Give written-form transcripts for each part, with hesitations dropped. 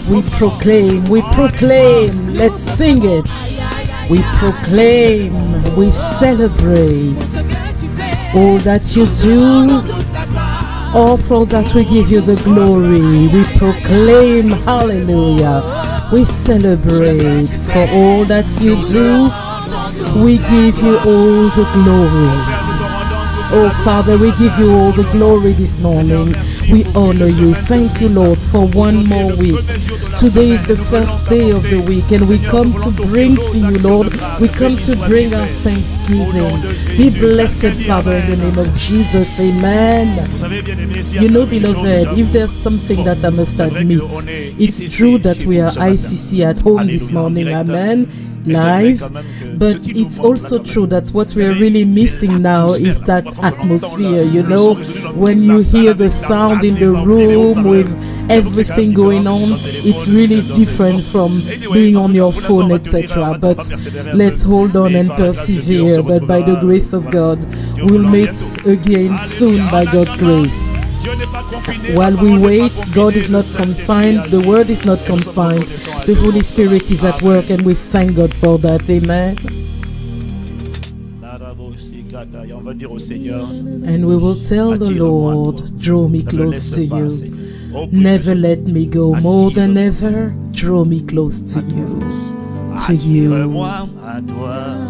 We proclaim, let's sing it. We proclaim, we celebrate all that you do. All for that we give you the glory. We proclaim, hallelujah. We celebrate for all that you do. We give you all the glory. Oh Father, we give you all the glory this morning. We honor you. Thank you, Lord, for one more week. Today is the first day of the week, and we come to bring to you, Lord, we come to bring our thanksgiving. Be blessed, Father, in the name of Jesus. Amen. You know, beloved, if there's something that I must admit, it's true that we are ICC at home this morning. Amen. Live, but it's also true that what we are really missing now is that atmosphere, you know, when you hear the sound in the room with everything going on, it's really different from being on your phone, etc. But let's hold on and persevere, but by the grace of God, we'll meet again soon by God's grace. While we wait, God is not confined, the word is not confined, the Holy Spirit is at work, and we thank God for that. Amen. And we will tell the Lord, draw me close to you. Never let me go, more than ever, draw me close to you. To you.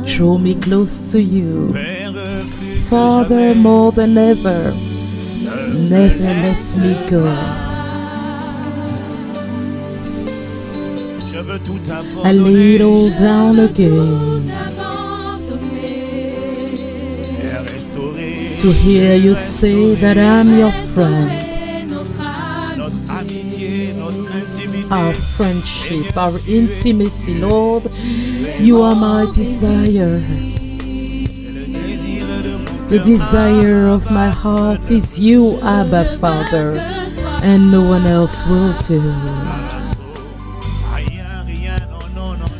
Draw me close to you. Father, more than ever, never let me go. I lay it all down again to hear you say that I'm your friend. Our friendship, our intimacy, Lord, you are my desire. The desire of my heart is you, Abba Father, and no one else will do.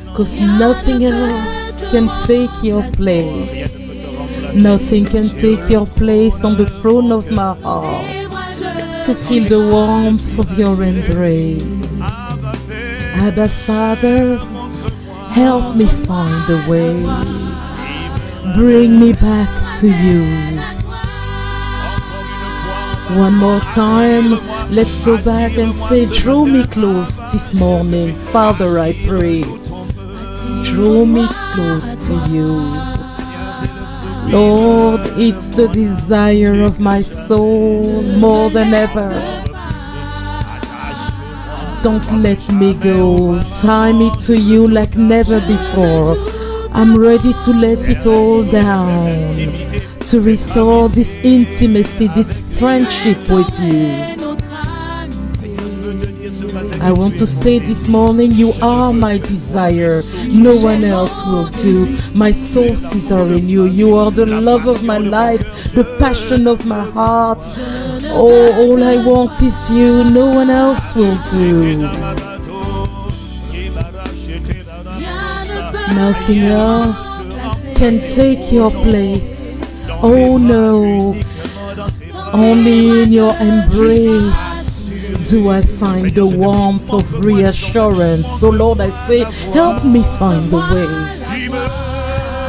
Because nothing else can take your place. Nothing can take your place on the throne of my heart to feel the warmth of your embrace. Abba Father, help me find a way. Bring me back to you. One more time, let's go back and say, draw me close this morning. Father, I pray, draw me close to you. Lord, it's the desire of my soul more than ever. Don't let me go. Tie me to you like never before. I'm ready to let it all down, to restore this intimacy, this friendship with you. I want to say this morning, you are my desire. No one else will do. My sources are in you. You are the love of my life, the passion of my heart. Oh, all I want is you. No one else will do. Nothing else can take your place. Oh no, only in your embrace do I find the warmth of reassurance. So Lord, I say, help me find the way.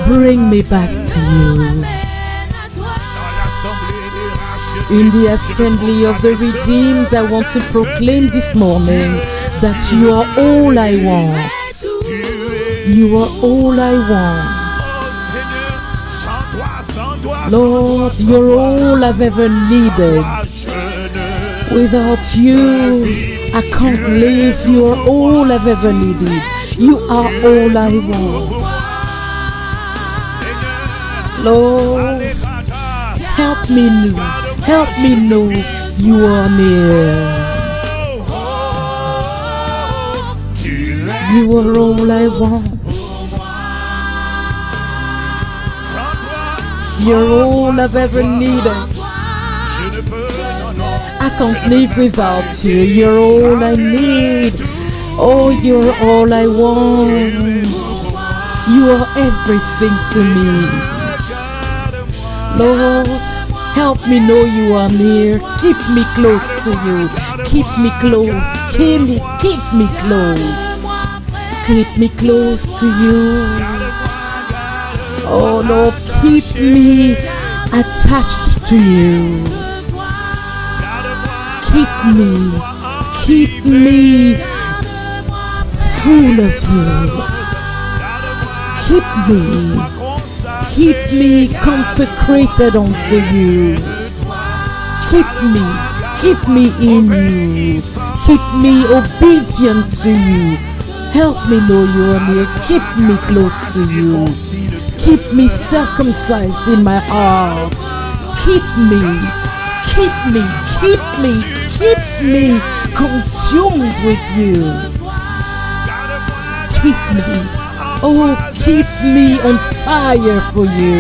Bring me back to you. In the assembly of the redeemed, I want to proclaim this morning that you are all I want. You are all I want. Lord, you're all I've ever needed. Without you, I can't live. You are all I've ever needed. You are all I want. Lord, help me know you are near. You are all I want. You're all I've ever needed. I can't live without you. You're all I need. Oh, you're all I want. You are everything to me. Lord, Help me know you are near. Keep me close to you. Keep me close. Keep me close. Keep me close to you. Oh Lord, keep me attached to you. Keep me full of you. Keep me consecrated unto you. Keep me in you. Keep me obedient to you. Help me know you are near. Keep me close to you. Keep me circumcised in my heart. Keep me consumed with you. Keep me on fire for you.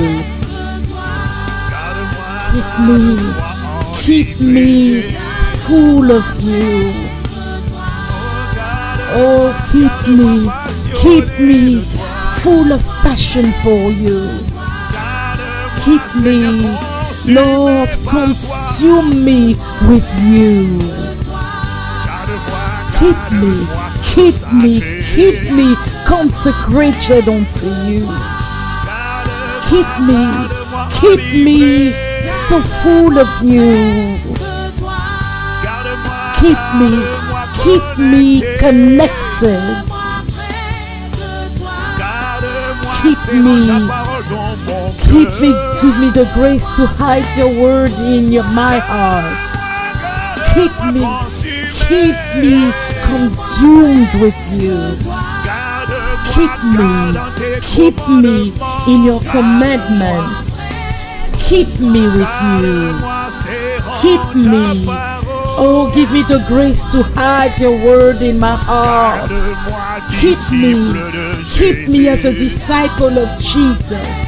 Keep me full of you. Oh, keep me full of passion for you. Keep me, Lord, consume me with you. Keep me consecrated unto you. Keep me so full of you. Keep me connected. Give me the grace to hide your word in my heart. Keep me consumed with you. Keep me in your commandments. Keep me with you. Keep me. Oh, give me the grace to hide your word in my heart. Keep me as a disciple of Jesus.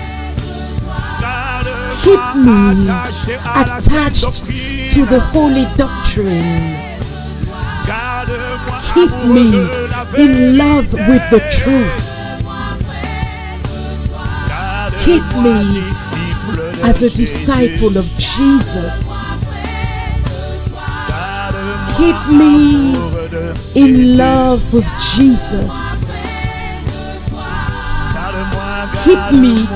Keep me attached to the holy doctrine. Keep me in love with the truth. Keep me as a disciple of Jesus. Keep me in love with Jesus. Keep me.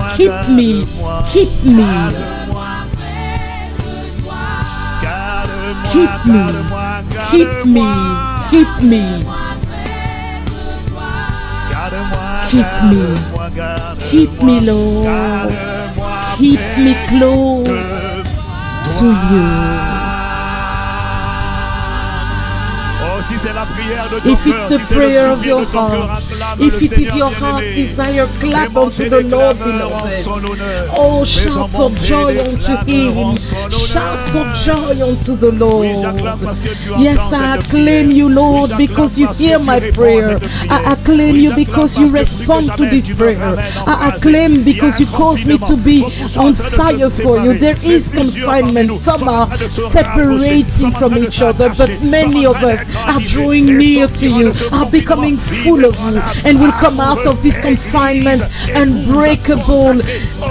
Keep me Lord. Keep me close to you. If it's the prayer of your heart, if it is your heart's desire, clap unto the Lord, beloved. Oh, shout for joy unto Him. Shout for joy unto the Lord. Yes, I acclaim you, Lord, because you hear my prayer. I acclaim you because you respond to this prayer. I acclaim because you cause me to be on fire for you. There is confinement. Some are separating from each other, but many of us are drawing near to you, are becoming full of you, and will come out of this confinement unbreakable,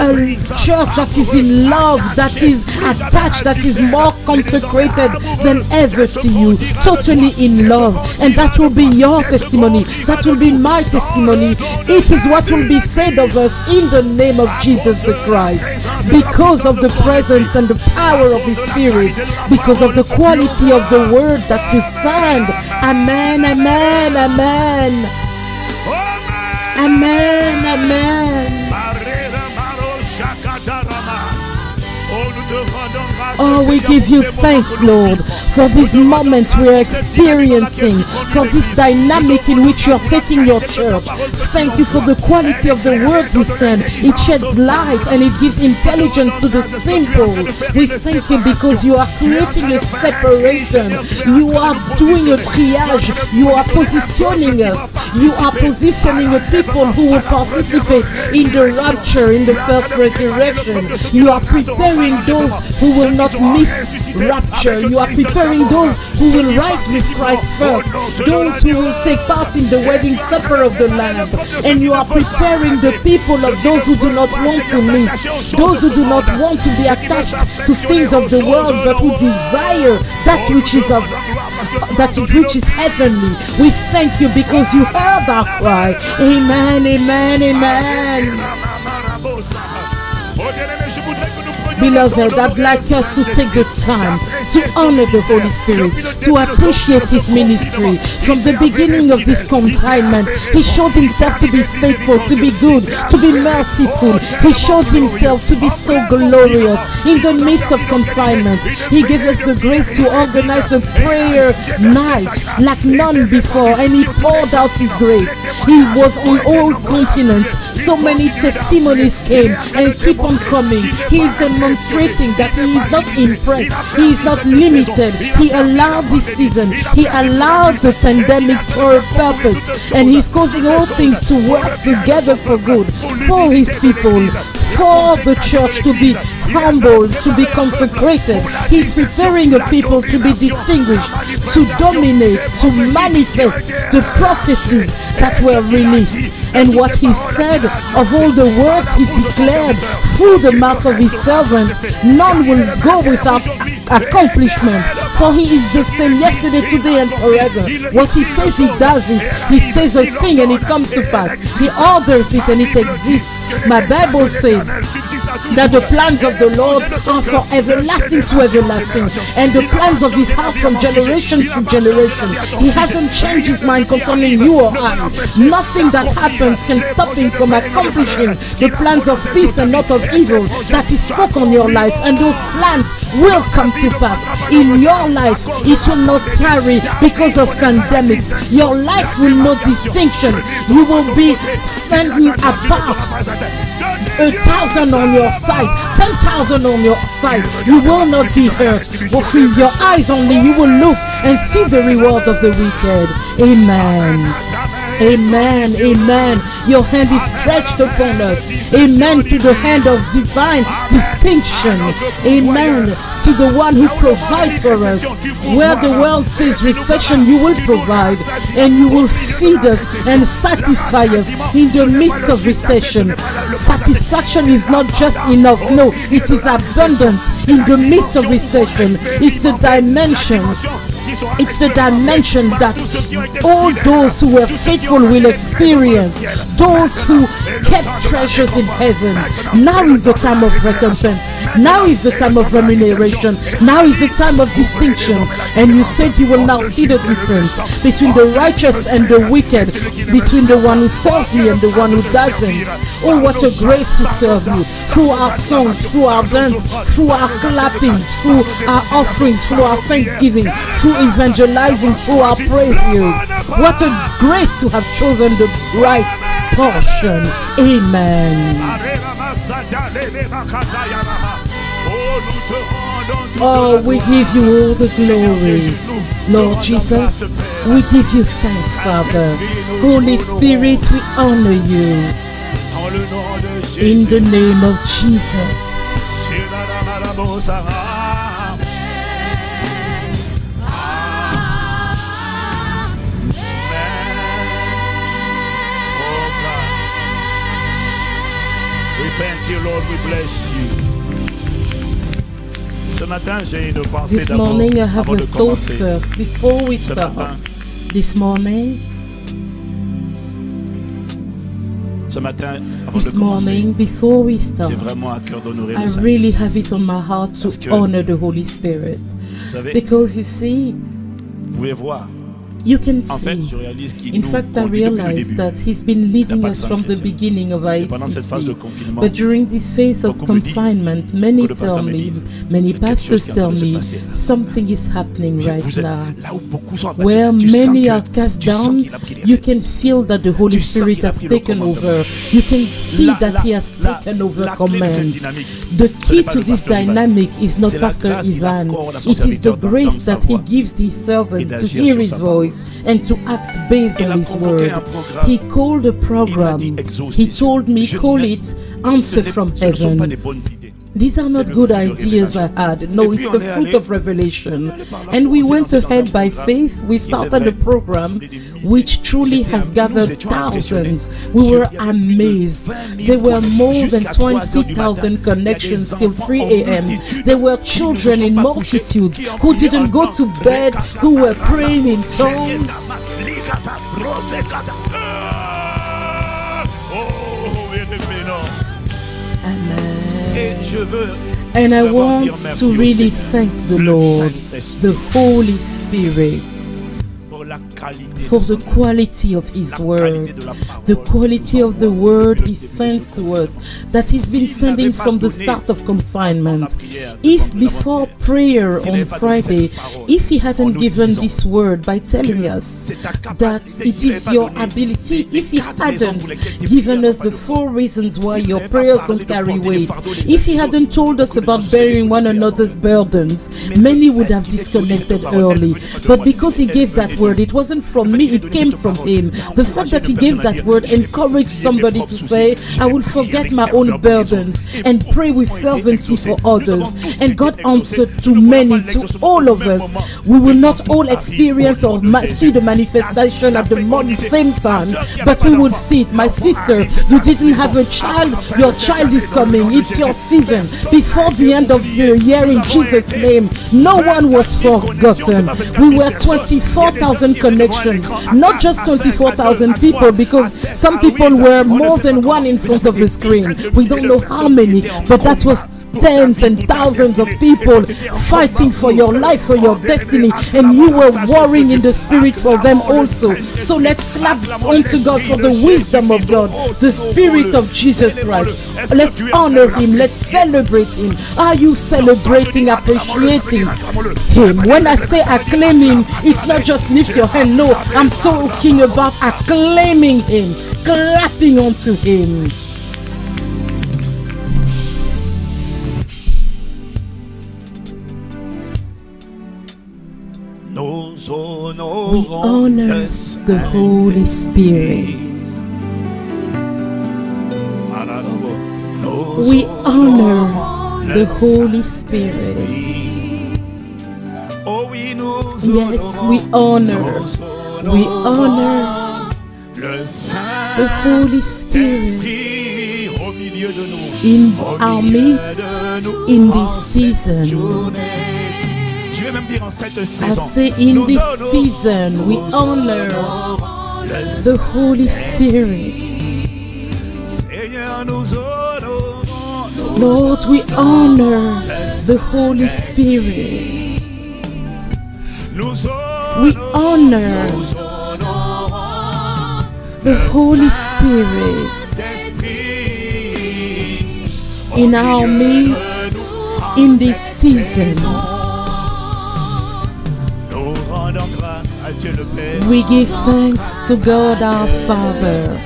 a church that is in love, that is attached, that is more consecrated than ever to you, totally in love. And that will be your testimony, that will be my testimony. It is what will be said of us in the name of Jesus the Christ, because of the presence and the power of His Spirit, because of the quality of the word that you sang. Amen, amen, amen. Amen, amen. Oh, we give you thanks, Lord, for these moments we are experiencing, for this dynamic in which you are taking your church. Thank you for the quality of the word you send. It sheds light and it gives intelligence to the simple. We thank you because you are creating a separation. You are doing a triage. You are positioning us. You are positioning a people who will participate in the rapture, in the first resurrection. You are preparing those who will not miss rapture. You are preparing those who will rise with Christ first, those who will take part in the wedding supper of the Lamb. And you are preparing the people of those who do not want to miss, those who do not want to be attached to things of the world, but who desire that which is heavenly. We thank you because you heard our cry. Amen, amen, amen. Beloved, I'd like us to take the time to honor the Holy Spirit, to appreciate His ministry. From the beginning of this confinement, He showed Himself to be faithful, to be good, to be merciful. He showed Himself to be so glorious in the midst of confinement. He gave us the grace to organize a prayer night like none before, and He poured out His grace. He was on all continents. So many testimonies came and keep on coming. He is demonstrating that He is not impressed. He is not limited. He allowed this season. He allowed the pandemics for a purpose, and He's causing all things to work together for good, for His people, for the church to be humble, to be consecrated. He's preparing a people to be distinguished, to dominate, to manifest the prophecies that were released. And what He said, of all the words He declared through the mouth of His servant, none will go without accomplishment, for He is the same yesterday, today, and forever. What He says, He does it. He says a thing and it comes to pass. He orders it and it exists. My Bible says that the plans of the Lord are from everlasting to everlasting, and the plans of His heart from generation to generation. He hasn't changed His mind concerning you or I. Nothing that happens can stop Him from accomplishing the plans of peace and not of evil that He spoke on your life, and those plans will come to pass in your life. It will not tarry because of pandemics. Your life will know distinction. You will be standing apart. 1,000 on your side, 10,000 on your side, you will not be hurt. But with your eyes only, you will look and see the reward of the wicked. Amen. Amen, amen. Your hand is stretched upon us. Amen to the hand of divine distinction. Amen to the one who provides for us. Where the world says recession, you will provide, and you will feed us and satisfy us in the midst of recession. Satisfaction is not just enough. No, it is abundance in the midst of recession. It's the dimension. It's the dimension that all those who were faithful will experience. Those who kept treasures in heaven. Now is the time of recompense. Now is the time of remuneration. Now is the time of distinction. And you said you will now see the difference between the righteous and the wicked, between the one who serves me and the one who doesn't. Oh, what a grace to serve you. Through our songs, through our dance, through our clappings, through our offerings, through our thanksgiving, through evangelizing, through our prayers. What a grace to have chosen the right portion. Amen. Oh, we give you all the glory, Lord Jesus. We give you thanks, Father. Holy Spirit, we honor you in the name of Jesus. Thank you, Lord. We bless you. This morning, I have a thought first before we start. This morning, before we start, I really have it on my heart to honor the Holy Spirit. Because you see, you can see, in fact, I realized that He's been leading us from the beginning of ICC. But during this phase of confinement, many tell me, many pastors tell me, something is happening right now. Where many are cast down, you can feel that the Holy Spirit has taken over. You can see that He has taken over command. The key to this dynamic is not Pastor Ivan. It is the grace that He gives His servant to hear His voice and to act based on His word. He called a program. He told me, call it Answer from Heaven. These are not good ideas I had. No, it's the fruit of revelation. And we went ahead by faith. We started a program which truly has gathered thousands. We were amazed. There were more than 20,000 connections till 3 a.m. There were children in multitudes who didn't go to bed, who were praying in tongues. And I want to really thank the Lord, the Holy Spirit, for the quality of His word, the quality of the word He sends to us, that He's been sending from the start of confinement. If before prayer on Friday, if He hadn't given this word by telling us that it is your ability, if He hadn't given us the 4 reasons why your prayers don't carry weight, if He hadn't told us about bearing one another's burdens, many would have disconnected early. But because He gave that word, it wasn't from me, it came from Him. The fact that He gave that word encouraged somebody to say, I will forget my own burdens and pray with fervency for others. And God answered to many, to all of us. We will not all experience or see the manifestation at the same time, but we will see it. My sister, you didn't have a child, your child is coming. It's your season. Before the end of the year, in Jesus' name, no one was forgotten. We were 24,000 connections, not just 24,000 people, because some people were more than one in front of the screen. We don't know how many, but that was tens and thousands of people fighting for your life, for your destiny, and you were warring in the spirit for them also. So let's clap unto God for the wisdom of God, the Spirit of Jesus Christ. Let's honor Him, let's celebrate Him. Are you celebrating, appreciating Him? When I say acclaiming, it's not just lift your hand. No, I'm talking about acclaiming Him, clapping unto Him. We honor the Holy Spirit. We honor the Holy Spirit. Yes, we honor the Holy Spirit in our midst in this season. I say in this season we honor the Holy Spirit. Lord, we honor the Holy Spirit. We honor the Holy Spirit in our midst in this season. We give thanks to God our Father.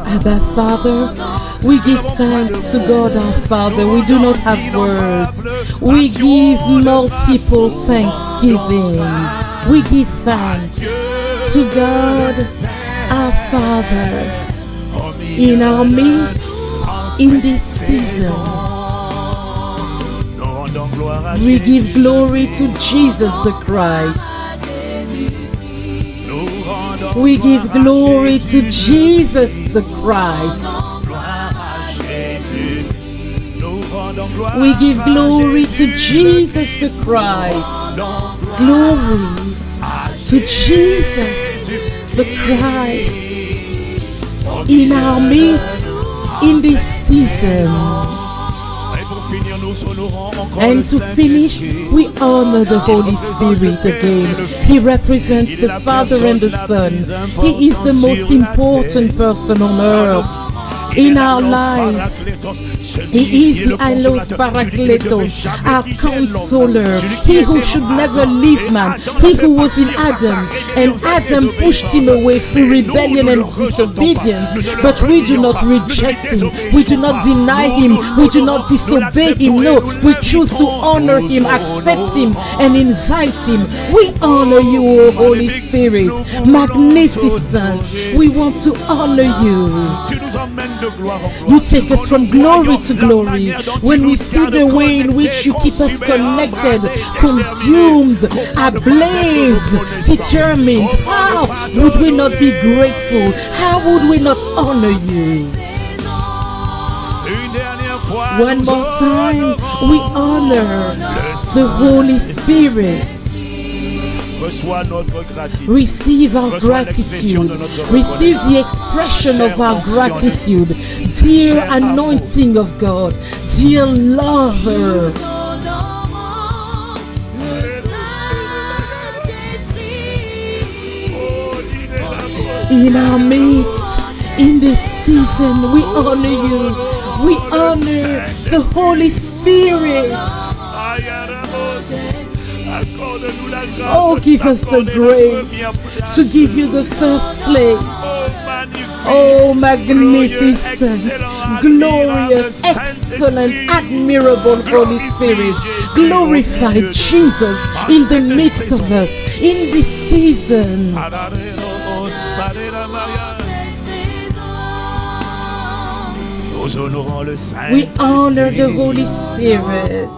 Abba Father, we give thanks to God our Father. We do not have words. We give multiple thanksgiving. We give thanks to God our Father in our midst in this season. We give glory to Jesus the Christ. We give glory to Jesus the Christ. We give glory to Jesus the Christ. Glory to Jesus the Christ in our midst in this season. And to finish, we honor the Holy Spirit again. He represents the Father and the Son. He is the most important person on earth in our lives. He is the Ailos Parakletos, our counselor, he who should never leave man, he who was in Adam, and Adam pushed him away through rebellion and disobedience, but we do not reject him, we do not deny him, we do not disobey him, no, we choose to honor him, accept him, and invite him. We honor you, O Holy Spirit, magnificent, we want to honor you. You take us from glory to glory. When we see the way in which you keep us connected, consumed, ablaze, determined, how would we not be grateful? How would we not honor you? One more time, we honor the Holy Spirit. Receive our gratitude. Receive the expression of our gratitude. Dear anointing of God, dear lover. In our midst, in this season, we honor you. We honor the Holy Spirit. Oh, give us the grace to give you the first place. Oh, magnificent, glorious, excellent, admirable Holy Spirit. Glorify Jesus in the midst of us in this season. We honor the Holy Spirit.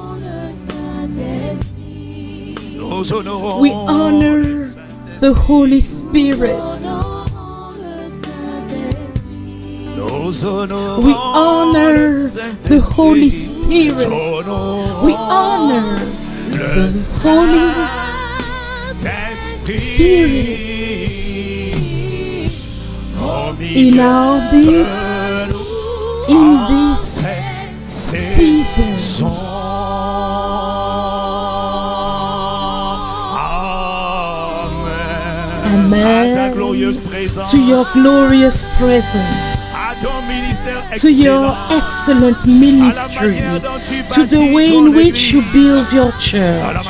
We honor the Holy Spirit. We honor the Holy Spirit. We honor the Holy Spirit in our midst, in this season. Amen. To your glorious presence, to your excellent ministry, to the way in which you build your church,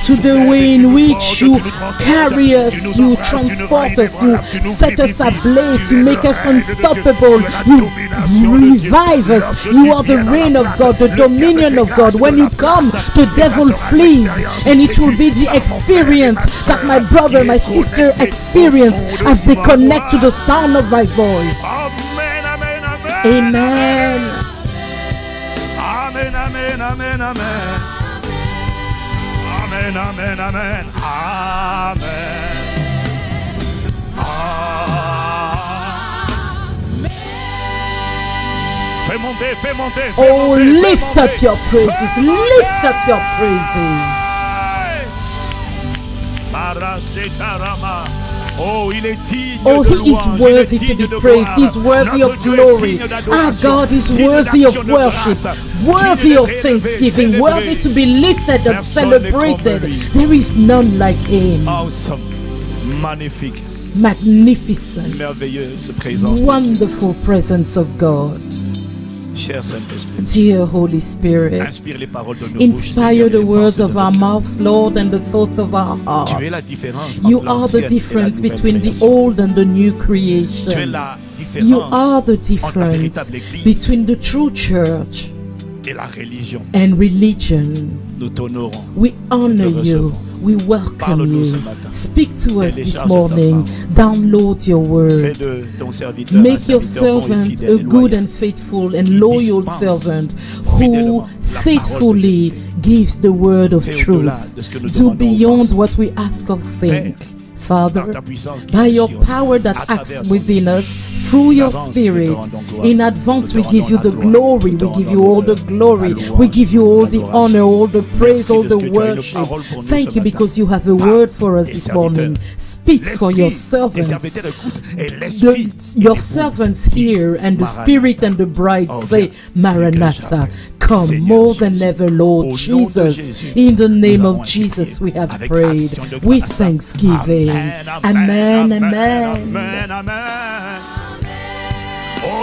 to the way in which you carry us, you transport us, you set us ablaze, you make us unstoppable, you revive us. You are the reign of God, the dominion of God. When you come, the devil flees, and it will be the experience that my brother, my sister experience as they connect to the sound of my voice. Amen. Amen, amen, amen, amen. Amen, amen, amen. Amen. Fais monter, fais monter. Oh, lift up your praises. Lift up your praises. Oh, he is worthy to be praised. He is worthy of glory. Our God is worthy of worship, worthy of thanksgiving, worthy to be lifted up, celebrated. There is none like him. Awesome, magnifique, magnificent, wonderful presence of God. Dear Holy Spirit, inspire the words of our mouths, Lord, and the thoughts of our hearts. You are the difference between the old and the new creation. You are the difference between the true church and religion. We honor you. We welcome you. Speak to us this morning. Download your word. Make your servant a good and faithful and loyal servant who faithfully gives the word of truth. Do beyond what we ask or think. Father, by your power that acts within us, through your Spirit, in advance we give you the glory, we give you all the glory, we give you all the honor, all the praise, all the worship. Thank you because you have a word for us this morning. Speak for your servants. Your servants hear, and the Spirit and the bride say, Maranatha, come more than ever, Lord Jesus. In the name of Jesus we have prayed with thanksgiving. Amen, amen. Amen, amen. Oh,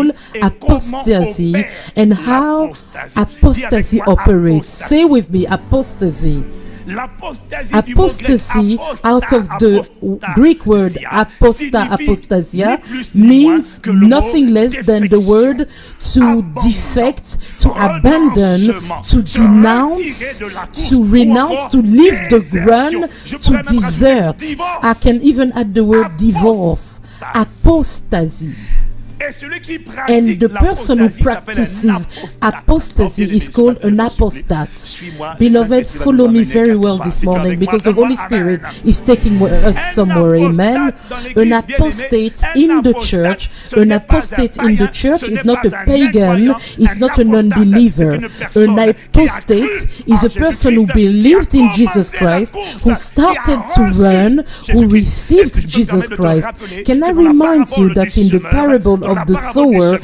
soul apostasy and how apostasy operates. Say with me, apostasy. Apostasy, out of the Greek word apostasia, means nothing less than the word to defect, to abandon, to denounce, to renounce, to leave the ground, to desert. I can even add the word divorce. Apostasy. And the person who practices apostasy is called an apostate. Beloved, follow me very well this morning, because the Holy Spirit is taking us somewhere. Amen. An apostate in the church, is not a pagan, is not an unbeliever. An apostate is a person who believed in Jesus Christ, who started to run, who received Jesus Christ. Can I remind you that in the parable of the sower,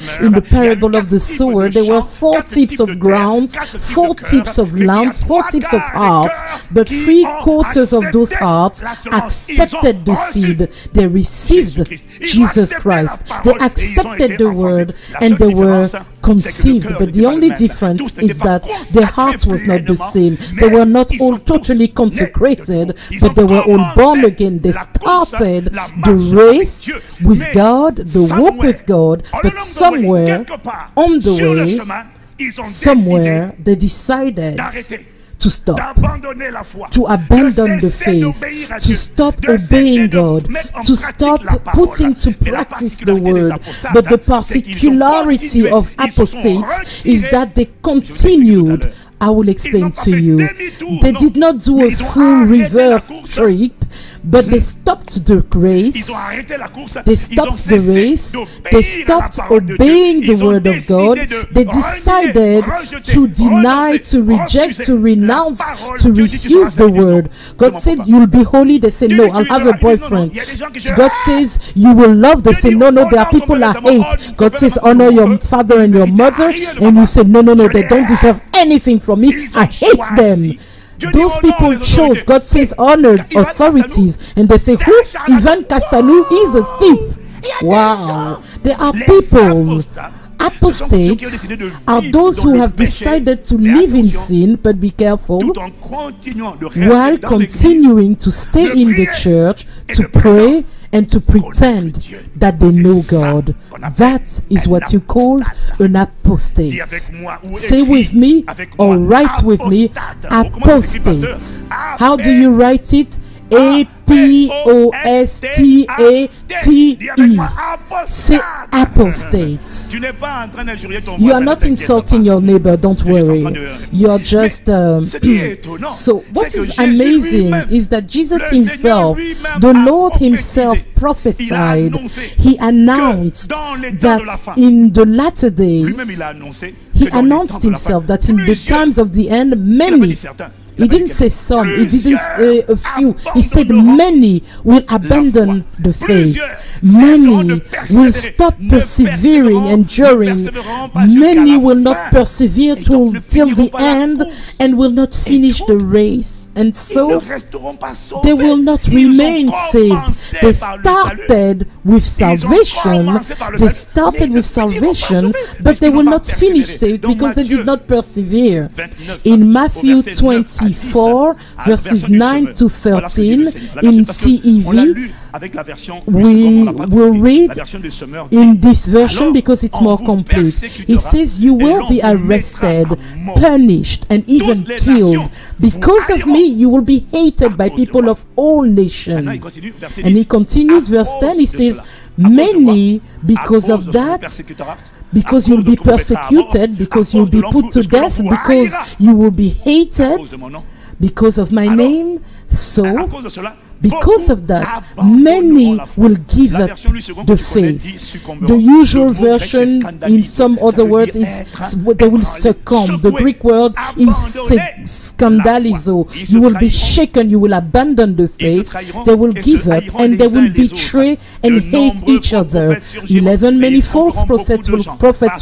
there were 4 tips of grounds, 4 tips of lands, 4 tips of hearts, but 3/4 of those hearts accepted the seed. They received Jesus Christ. They accepted the word and they were conceived, but the only difference is that their hearts was not the same. They were not all totally consecrated, but they were all born again. They started the race with God, the walk with God, but somewhere on the way, somewhere they decided to stop, to abandon the faith, to stop obeying God, to stop putting to practice the word. But the particularity of apostates is that they continued. I will explain to you. They did not do a full reverse trip, but they stopped the race. They stopped the race. They stopped obeying the word of God. They decided to deny, to reject, to renounce, to refuse the word. God said, "You'll be holy." They say, "No, I'll have a boyfriend." God says, "You will love." They say, "No, no, there are people I hate." God says, "Honor your father and your mother." And you say, "No, no, no, they don't deserve anything from me. I hate them." Those people chose. God says honored authorities, and they say, "Who? Ivan Castanou? He's a thief." Wow. There are people. Apostates are those who have decided to live in sin, but be careful, while continuing to stay in the church, to pray, and to pretend that they know God. That is what you call an apostate. Say with me, or write with me, apostates. How do you write it? A-P-O-S-T-A-T-E. Say apostates. You are not insulting your neighbor, don't worry. You're just... So what is amazing is that Jesus himself, the Lord himself prophesied, he announced that in the latter days, he announced himself that in the times of the end, many... He didn't say some, he didn't say a few, he said many will abandon the faith. Many will stop persevering, enduring. Many will not persevere till the end and will not finish the race. And so they will not remain saved. They started with salvation. They started with salvation, but they will not finish saved because they did not persevere. In Matthew 20, 4 verses 9 to 13 in CEV, we will read in this version because it's more complete. It says, "You will be arrested, punished, and even killed. Because of me, you will be hated by people of all nations." And he continues, verse 10, he says, "Many, because of that, because you'll be persecuted, because you'll be put to death, because you will be hated because of my name, so because of that, many will give up the faith." The usual version, in some other words, is they will succumb. The Greek word is skandalizo. You will be shaken, you will abandon the faith, they will give up, and they will betray and hate each other. 11 many false prophets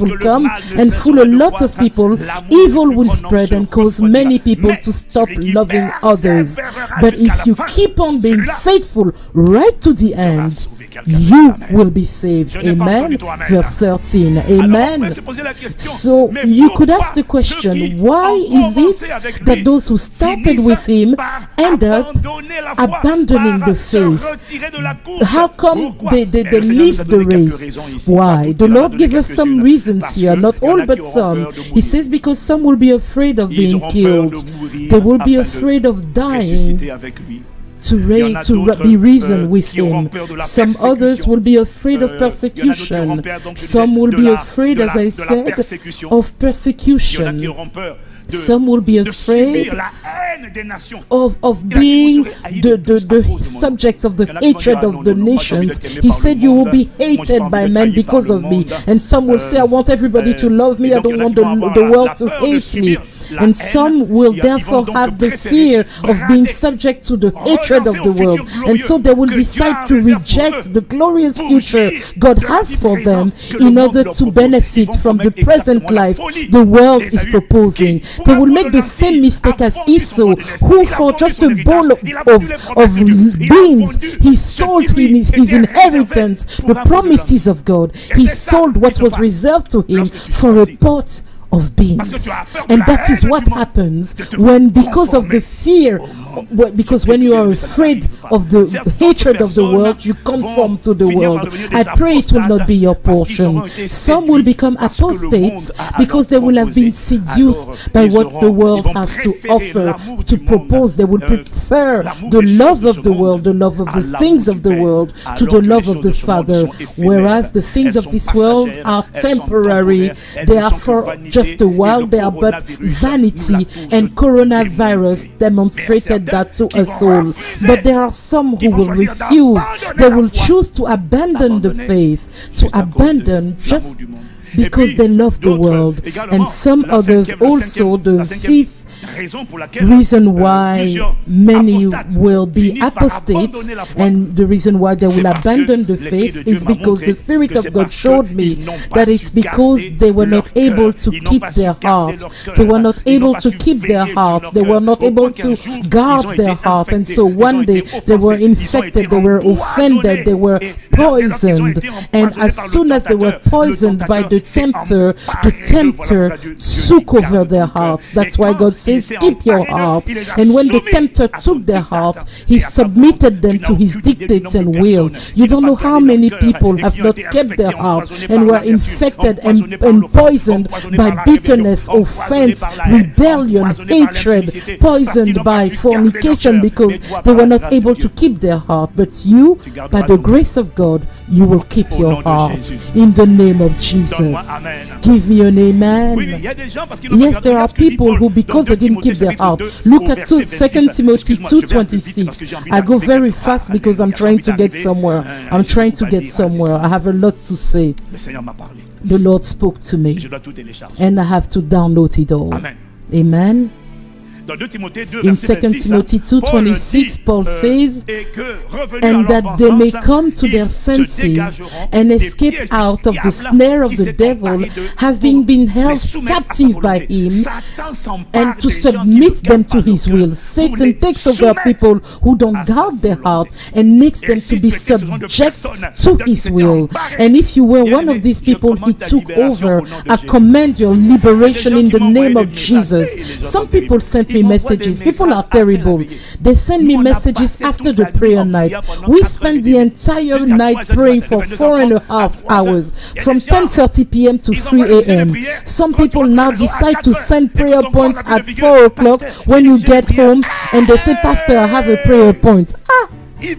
will come and fool a lot of people. Evil will spread and cause many people to stop loving others. But if you keep on being faithful right to the end, you will be saved. Amen. Verse 13. Amen. So you could ask the question, why is it that those who started with him end up abandoning the faith? How come they leave the race? Why? The Lord gave us some reasons here, not all but some. He says because some will be afraid of being killed. They will be afraid of dying to be reasoned with him. Some others will be afraid of persecution. Some will be afraid, as I said, of persecution. Some will be afraid of being the subjects of the hatred of the nations. He said, you will be hated by men because of me. And some will say, I want everybody to love me. I don't want the world to hate me. And some will therefore have the fear of being subject to the hatred of the world. And so they will decide to reject the glorious future God has for them in order to benefit from the present life the world is proposing. They will make the same mistake as Esau, who for just a bowl of beans, he sold his inheritance, the promises of God. He sold what was reserved to him for a pot of beans. And that is what happens when, because of the fear, because when you are afraid of the hatred of the world, you conform to the world. I pray it will not be your portion. Some will become apostates because they will have been seduced by what the world has to offer, to propose. They will prefer the love of the world, the love of the things of the world, to the love of the Father. Whereas the things of this world are temporary. They are for just a while. They are but vanity, and coronavirus demonstrated that to us all. But there are some who will refuse. They will choose to abandon the faith, to abandon just because they love the world. And some others also, the fifth reason why many will be apostates, and the reason why they will abandon the faith, is because the Spirit of God showed me that it's because they were not able to keep their hearts. They were not able to keep their hearts. They were not able to guard their heart. And so one day they were infected, they were offended, they were poisoned. And as soon as they were poisoned by the tempter took over their hearts. That's why God says, keep your heart. And when the tempter took their heart, he submitted them to his dictates and will. You don't know how many people have not kept their heart and were infected and poisoned by bitterness, offense, rebellion, hatred, poisoned by fornication because they were not able to keep their heart. But you, by the grace of God, you will keep your heart in the name of Jesus. Give me an amen. Yes, there are people who, because they didn't keep their heart. Look at 2 Timothy 2:26. I go very fast because I'm trying to get somewhere. I have a lot to say. The Lord spoke to me, and I have to download it all. Amen. In 2 Timothy 2:26, Paul says, and that they may come to their senses and escape out of the snare of the devil, having been held captive by him, and to submit them to his will. Satan takes over people who don't guard their heart and makes them to be subject to his will. And if you were one of these people he took over, I command your liberation in the name of Jesus. Some people sent me messages. People are terrible. They send me messages after the prayer night. We spend the entire night praying for 4.5 hours, from 10:30 p.m. to 3 a.m. Some people now decide to send prayer points at 4 o'clock when you get home, and they say, Pastor, I have a prayer point. They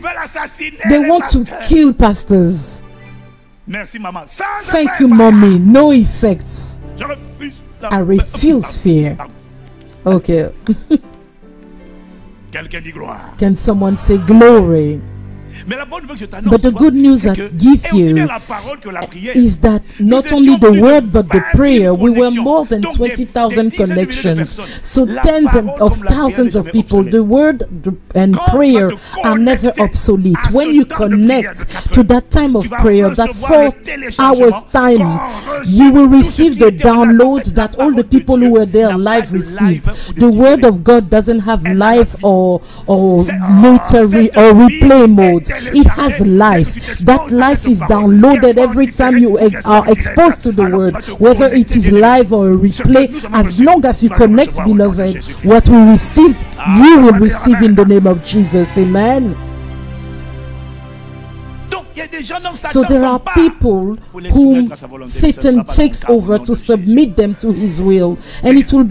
want to kill pastors. Thank you, mommy. No effects. I refuse fear. Okay. Can someone say glory? But the good news that I give you is that not only the word but the prayer, we were more than 20,000 connections. So tens of thousands of people, the word and prayer are never obsolete. When you connect to that time of prayer, that 4 hours time, you will receive the download that all the people who were there live received. The word of God doesn't have live or notary or replay modes. It has life. That life is downloaded every time you are exposed to the word, whether it is live or a replay. As long as you connect, beloved, what we received, you will receive in the name of Jesus. Amen. So there are people whom Satan takes over to submit them to his will, and it will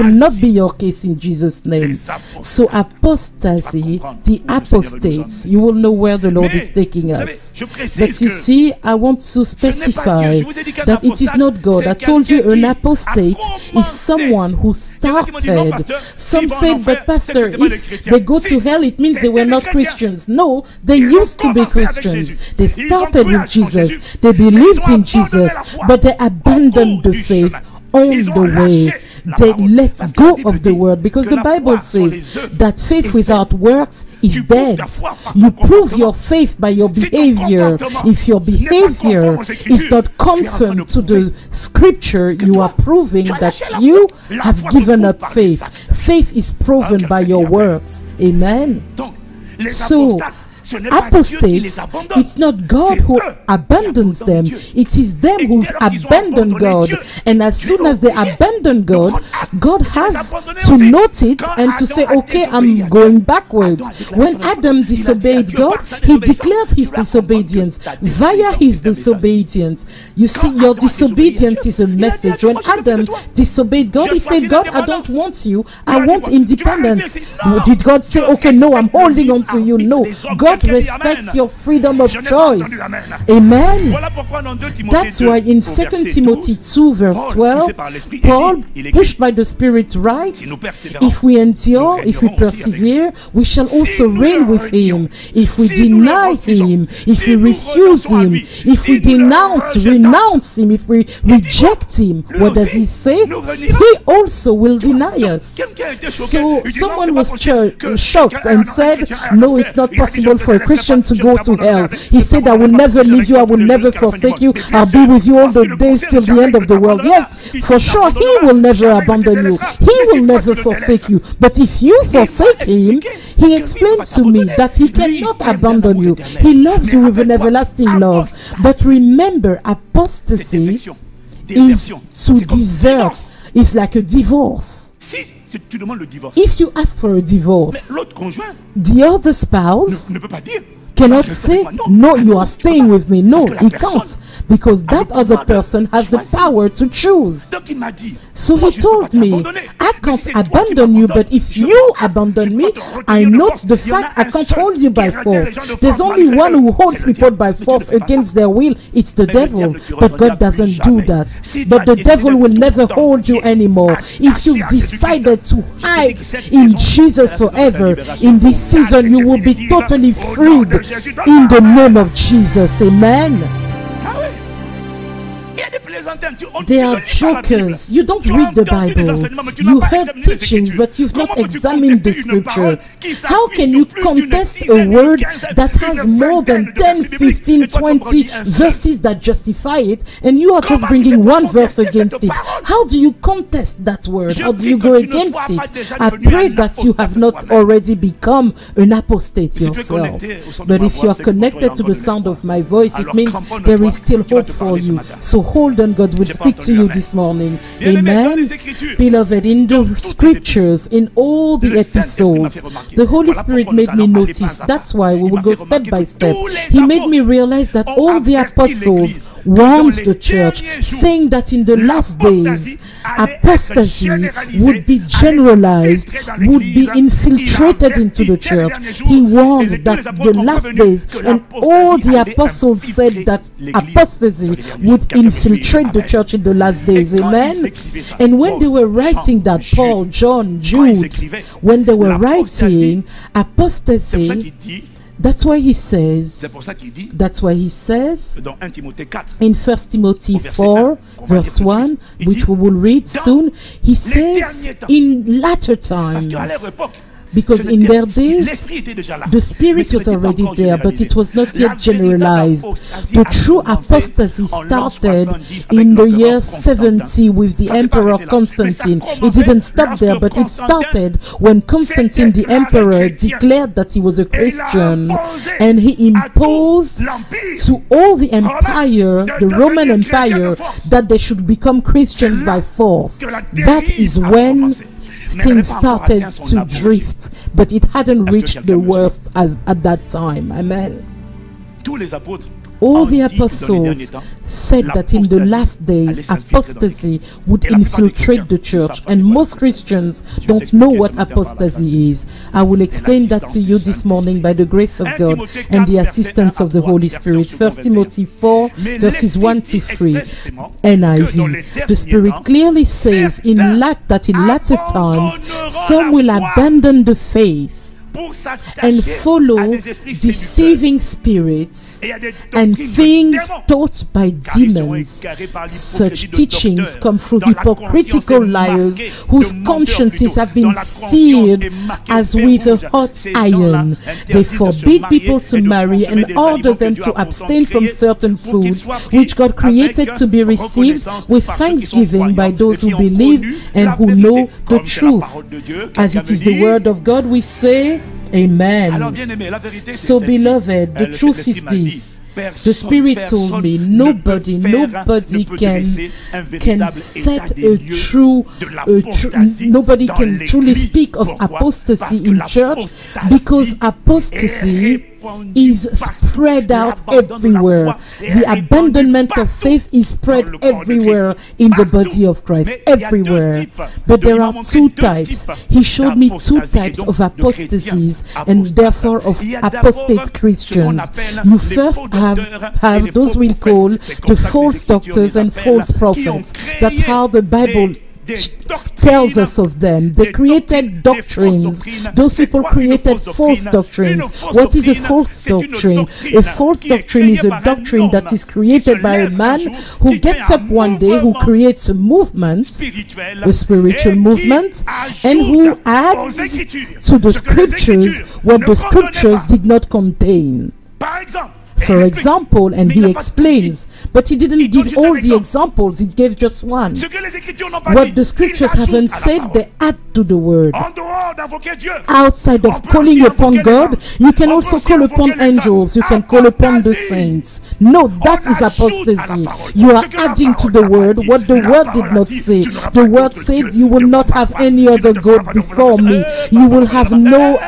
not be your case in Jesus' name. So apostasy, the apostates, you will know where the Lord is taking us. But you see, I want to specify that it is not God. I told you an apostate is someone who started. Some said, but Pastor, if they go to hell, it means they were not Christians. No, they used to be Christians. They started with Jesus, they believed in Jesus, but they abandoned the faith on the way. They let go of the word, because the Bible says that faith without works is dead. You prove your faith by your behavior. If your behavior is not conformed to the scripture, you are proving that you have given up faith. Faith is proven by your works. Amen. So apostates, it's not God who abandons them, it is them who abandon God. And as soon as they abandon God, God has to note it and to say, okay, I'm going backwards. When Adam disobeyed God, he declared his disobedience via his disobedience. You see, your disobedience is a message. When Adam disobeyed God, he said, God, I don't want you, I want independence. Did God say, okay, no, I'm holding on to you? No. God respects your freedom of choice. Amen. That's why in 2 Timothy 2 verse 12, Paul, pushed by the Spirit, writes, if we endure, if we persevere, we shall also reign with him. If we deny him, if we refuse him, if we renounce him, if we reject him, what does he say? He also will deny us. So someone was shocked and said, no, it's not possible for a Christian to go to hell. He said, I will never leave you, I will never forsake you, I'll be with you all the days till the end of the world. Yes, for sure, he will never abandon you, he will never forsake you. But if you forsake him, he explained to me that he cannot abandon you. He loves you with an everlasting love. But remember, apostasy is to desert. It's like a divorce. If you ask for a divorce, the other spouse cannot say, no, you are staying with me. No, he can't, because that other person has the power to choose. So he told me, I can't abandon you, but if you abandon me, I note the fact I can't hold you by force. There's only one who holds people by force against their will. It's the devil. But God doesn't do that. But the devil will never hold you anymore. If you've decided to hide in Jesus forever, in this season you will be totally freed in the name of Jesus. Amen. They are jokers. You don't read the Bible. You heard teachings, but you've not examined the scripture. How can you contest a word that has more than 10, 15, 20 verses that justify it, and you are just bringing one verse against it? How do you contest that word? How do you go against it? I pray that you have not already become an apostate yourself. But if you are connected to the sound of my voice, it means there is still hope for you. So hold on, God will speak to you this morning. Amen. Beloved, in the scriptures, in all the episodes, the Holy Spirit made me notice. That's why we will go step by step. He made me realize that all the apostles warned the church, saying that in the last days, apostasy would be generalized, would be infiltrated into the church. He warned that the last days, and all the apostles said that apostasy would infiltrate the church in the last days. Amen. And when they were writing that, Paul, John, Jude, when they were writing, apostasy, That's why he C'est says, pour ça qu'il dit that's why he says dans 1 Timothée 4, in 1 Timothy 4, verse 1, which we will read soon, he says, in latter parce qu'à leur times, époque, because in their days, l'esprit était déjà là. the spirit was already there, but it was not yet generalized. The true apostasy started in the year 70 with the Emperor Constantine. It didn't stop there, but it started when Constantine the Emperor declared that he was a Christian, and he imposed to all the empire, the Roman Empire, that they should become Christians by force. That is when things started to drift, but it hadn't reached the worst as at that time. Amen. Tous les apôtres All the apostles said that in the last days apostasy would infiltrate the church, and most Christians don't know what apostasy is. I will explain that to you this morning by the grace of God and the assistance of the Holy Spirit. 1 Timothy 4 verses 1 to 3 NIV. The Spirit clearly says that in latter times some will abandon the faith and follow deceiving spirits and things taught by demons. Such teachings come through hypocritical liars whose consciences have been seared as with a hot iron. They forbid people to marry and order them to abstain from certain foods which God created to be received with thanksgiving by those who believe and who know the truth. As it is the word of God, we say, Amen. So, beloved, the truth is this. The Spirit told me nobody can set nobody can truly speak of apostasy in church, because apostasy is spread out everywhere. The abandonment of faith is spread everywhere in the body of Christ, everywhere. But there are two types. He showed me two types of apostasies, and therefore of apostate Christians. You first have those we call the false doctors and false prophets. That's how the Bible tells us of them. They created doctrines. Those people created false doctrines. What is a false doctrine? A false doctrine is a doctrine that is created by a man who gets up one day, who creates a movement, a spiritual movement, and who adds to the scriptures what the scriptures did not contain. For example, and he explains, but he didn't give all the examples, he gave just one. What the scriptures haven't said, they add to the word. Outside of calling upon God, you can also call upon angels, you can call upon the saints. No, that is apostasy. You are adding to the word what the word did not say. The word said, you will not have any other God before me. You will have no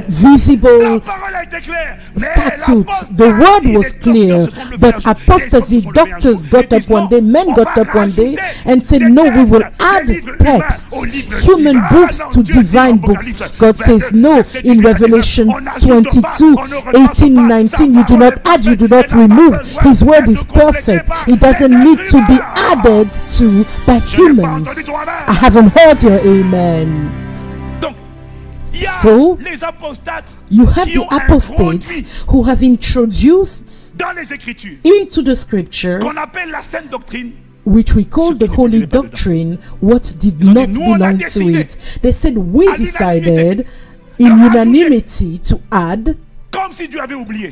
visible statutes. The word was clear, but apostasy, doctors got up one day, men got up one day and said, no, we will add texts, human books to divine books. God says no in Revelation 22, 18, 19, you do not add, you do not remove. His word is perfect. It doesn't need to be added to by humans. I haven't heard your amen. So, you have the apostates who have introduced into the scripture, which we call the holy doctrine, what did not belong to it. They said, we decided in unanimity to add,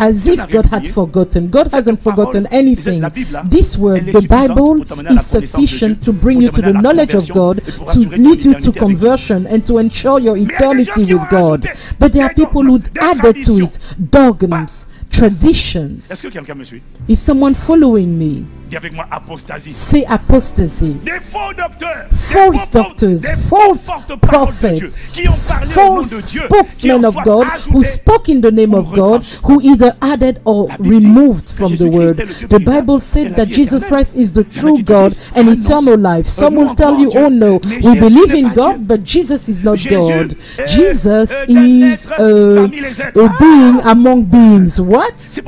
as if God had forgotten. God hasn't forgotten anything. This word, the Bible, is sufficient to bring you to the knowledge of God, to lead you to conversion, and to ensure your eternity with God. But there are people who added to it dogmas, traditions. Is someone following me? Say apostasy. False doctors, false prophets, false spokesmen of God who spoke in the name of God, who either added or removed from the word. The Bible said that Jesus Christ is the true God and eternal life. Some will tell you, oh no, we believe in God, but Jesus is not God. Jesus is a being among beings. What?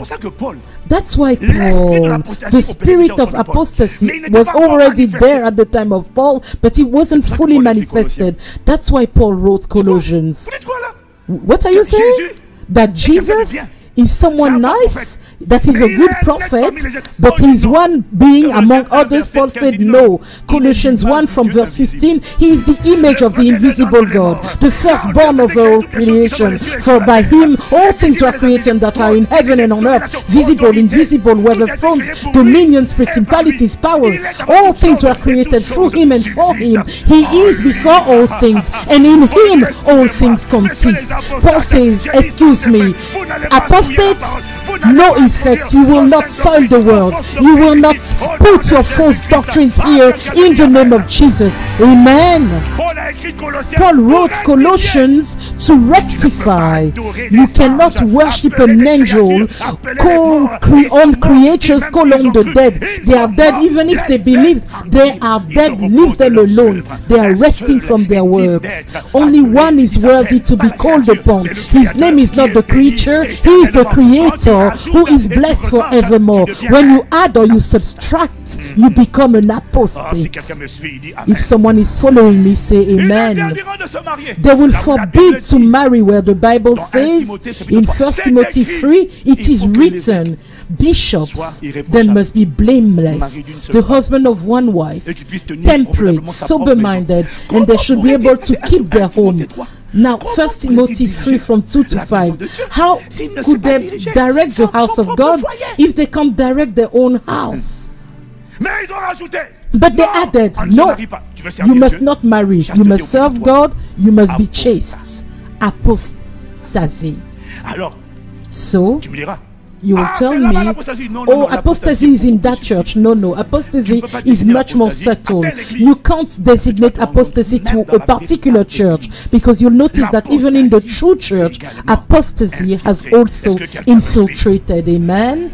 That's why Paul, the spirit of apostasy was already there at the time of Paul, but it wasn't fully manifested. That's why Paul wrote Colossians. What are you saying? That Jesus Is someone nice? That is a good prophet, but he's one being among others. Paul said no. Colossians 1 from verse 15, he is the image of the invisible God, the firstborn of all creation. For by him all things were created that are in heaven and on earth, visible, invisible, whether thrones, dominions, principalities, powers. All things were created through him and for him. He is before all things, and in him all things consist. Paul says, excuse me, apostates, no effect. You will not soil the world. You will not put your false doctrines here in the name of Jesus. Amen. Paul wrote Colossians to rectify. You cannot worship an angel, call on creatures, call on the dead. They are dead. Even if they believe they are dead, leave them alone. They are resting from their works. Only one is worthy to be called upon. His name is not the creature, he is the creator, who is blessed forevermore. When you add or you subtract, you become an apostate. If someone is following me, say amen. They will forbid to marry, where the Bible says in 1 Timothy 3, it is written, bishops then must be blameless, the husband of one wife, temperate, sober-minded, and they should be able to keep their home. Now, 1 Timothy 3 from 2 to 5. How could they direct the house of God if they can't direct their own house? But they added, no, you must not marry. You must serve God. You must be chaste. Apostasy. So, you will tell me, oh, apostasy is in that church. No, no, apostasy is much more subtle. You can't designate apostasy to a particular church, because you'll notice that even in the true church, apostasy has also infiltrated. Amen?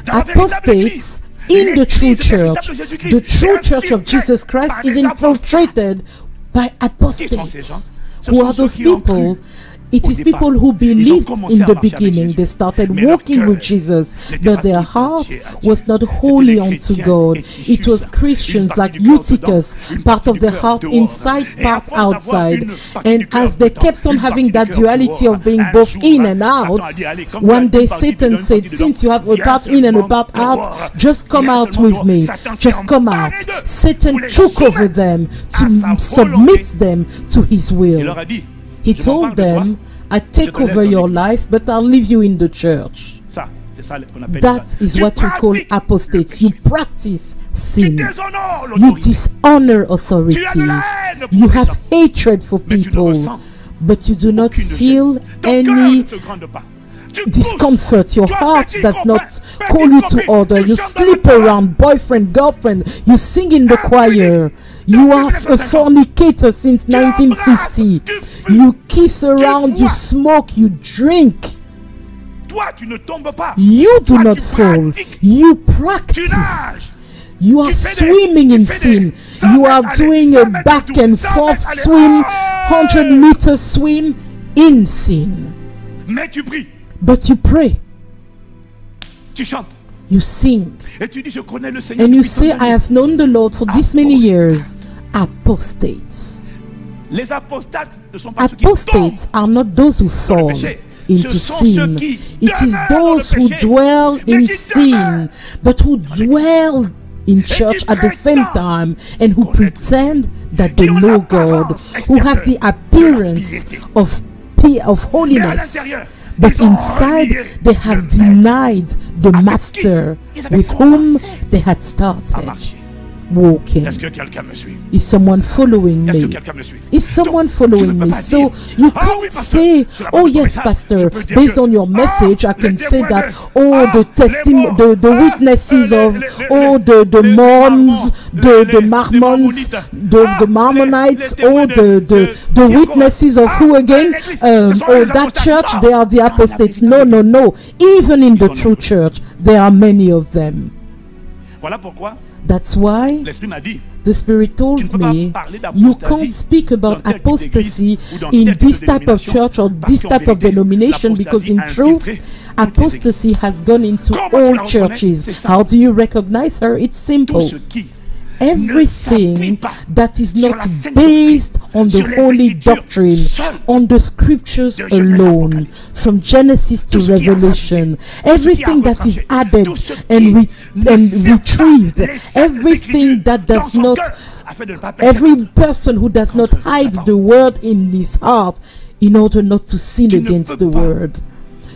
Apostates in the true church of Jesus Christ is infiltrated by apostates. Who are those people? It is people who believed in the beginning. They started walking with Jesus, but their heart was not wholly unto God. It was Christians like Eutychus, part of the heart inside, part outside. And as they kept on having that duality of being both in and out, one day Satan said, since you have a part in and a part out, just come out with me. Just come out. Satan took over them to submit them to his will. He told them, I take over your life, but I'll leave you in the church. That is what we call apostates. You practice sin. You dishonor authority. You have hatred for people, but you do not feel any discomfort. Your heart does not call you to order. You sleep around, boyfriend, girlfriend. You sing in the choir. You are a fornicator since 1950. You kiss around, you smoke, you drink. You do not fall. You practice. You are swimming in sin. You are doing a back and forth swim, 100-meter swim in sin. But you pray. You sing. And you say, I have known the Lord for this many years. Apostates. Apostates are not those who fall into sin. It is those who dwell in sin, but who dwell in church at the same time, and who pretend that they know God, who have the appearance of holiness, but inside they have denied the master with whom they had started walking. Is someone following me? Is someone following me? So you can't say, oh yes, pastor, based on your message I can say that, oh, the witnesses of, oh, the Mormons, the Mormons, the Mormonites, oh, the witnesses of who again? Oh, that church, they are the apostates. No, no, no. Even in the true church, there are many of them. That's why the Spirit told me, you can't speak about apostasy in this type of church or this type of denomination, because in truth, apostasy has gone into all churches. How do you recognize her? It's simple. Everything that is not based on the holy doctrine, on the scriptures alone, from Genesis to Revelation. Everything that is added and retrieved, everything that does not, every person who does not hide the word in his heart in order not to sin against the word.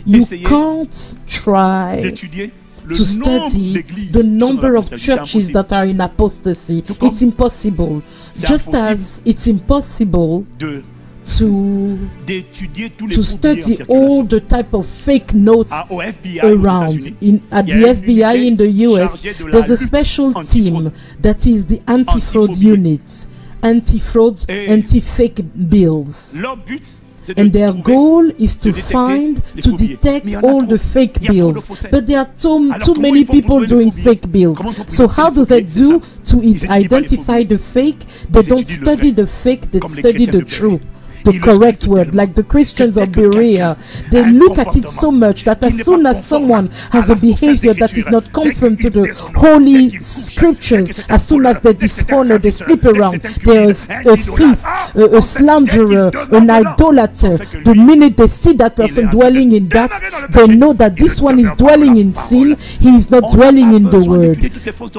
You can't try to study the number of churches that are in apostasy. It's impossible. Just as it's impossible to study all the type of fake notes around. At the FBI in the US, there's a special team that is the anti-fraud unit, anti-fraud, anti-fake bills. And their goal is to detect all the fake bills. But there are too many people doing fake bills. So how do they do to identify the fake? They don't study the fake, they study the true. The correct word, like the Christians of Berea. They look at it so much that as soon as someone has a behavior that is not conformed to the holy scriptures, as soon as they dishonor, they sleep around, they're a thief, a slanderer, an idolater. The minute they see that person dwelling in that, they know that this one is dwelling in sin, he is not dwelling in the word.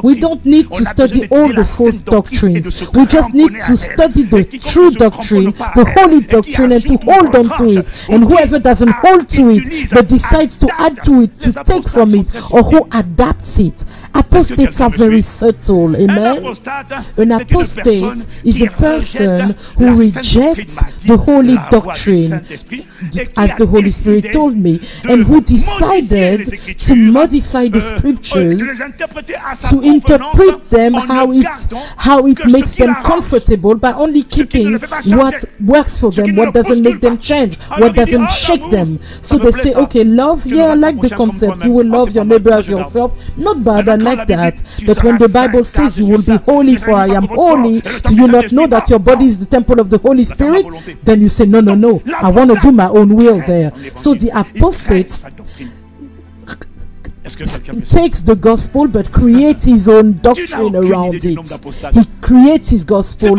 We don't need to study all the false doctrines. We just need to study the true doctrine, the holy doctrine, and to hold on to it. And whoever doesn't hold to it but decides to add to it, to take from it, or who adapts it. Apostates are very subtle. Amen. An apostate is a person who rejects the holy doctrine, as the Holy Spirit told me, and who decided to modify the scriptures, to interpret them how it makes them comfortable, by only keeping what works for them, what doesn't make them change, what doesn't shake them. So they say, okay, love, yeah, I like the concept, you will love your neighbor as yourself. Not bad, I like that. But when the Bible says you will be holy for I am holy, do you not know that your body is the temple of the Holy Spirit? Then you say, no, no, no, I want to do my own will there. So the apostates takes the gospel but creates his own doctrine around it. He creates his gospel.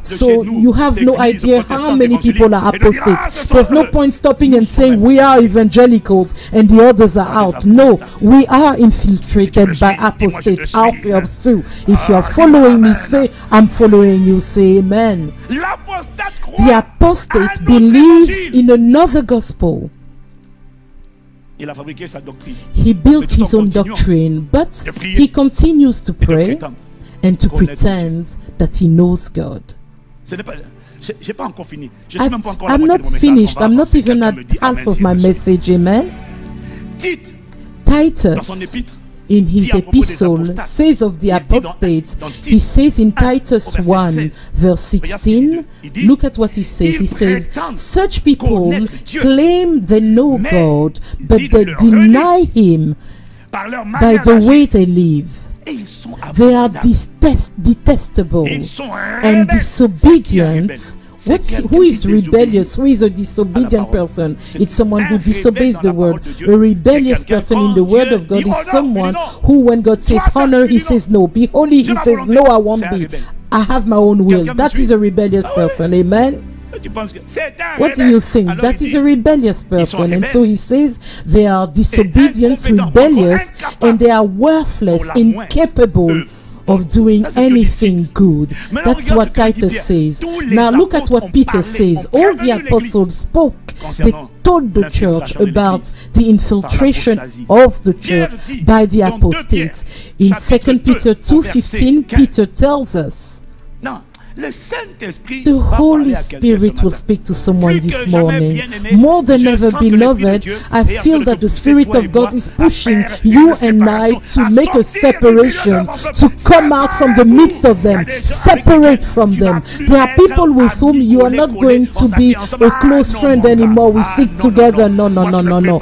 So you have no idea how many people are apostates. There's no point stopping and saying we are evangelicals and the others are out. No, we are infiltrated by apostates ourselves too. If you are following me, say I'm following you. Say amen. The apostate believes in another gospel. He built his own doctrine, but he continues to pray and to pretend that he knows God. I'm not finished. I'm not even at half of my message. Amen. Titus, in his epistle, says of the apostates, he says in Titus 1 verse 16, look at what he says. He says, such people claim they know God, but they deny him by the way they live. They are detestable and disobedient. Who is rebellious? Who is a disobedient person? It's someone who disobeys the word. A rebellious person in the word of God is someone who, when God says honor, he says no. Be holy, he says no, I won't be. I have my own will. That is a rebellious person. Amen. What do you think? That is a rebellious person. And so he says they are disobedient, rebellious, and they are worthless, incapable of doing anything good. That's what Titus says. Now look at what Peter says. All the apostles spoke. They told the church about the infiltration of the church by the apostates. In 2 Peter 2:15, Peter tells us, the Holy Spirit will speak to someone this morning. More than ever, beloved, I feel that the Spirit of God is pushing you and I to make a separation, to come out from the midst of them, separate from them. There are people with whom you are not going to be a close friend anymore. We sit together. No, no, no, no, no.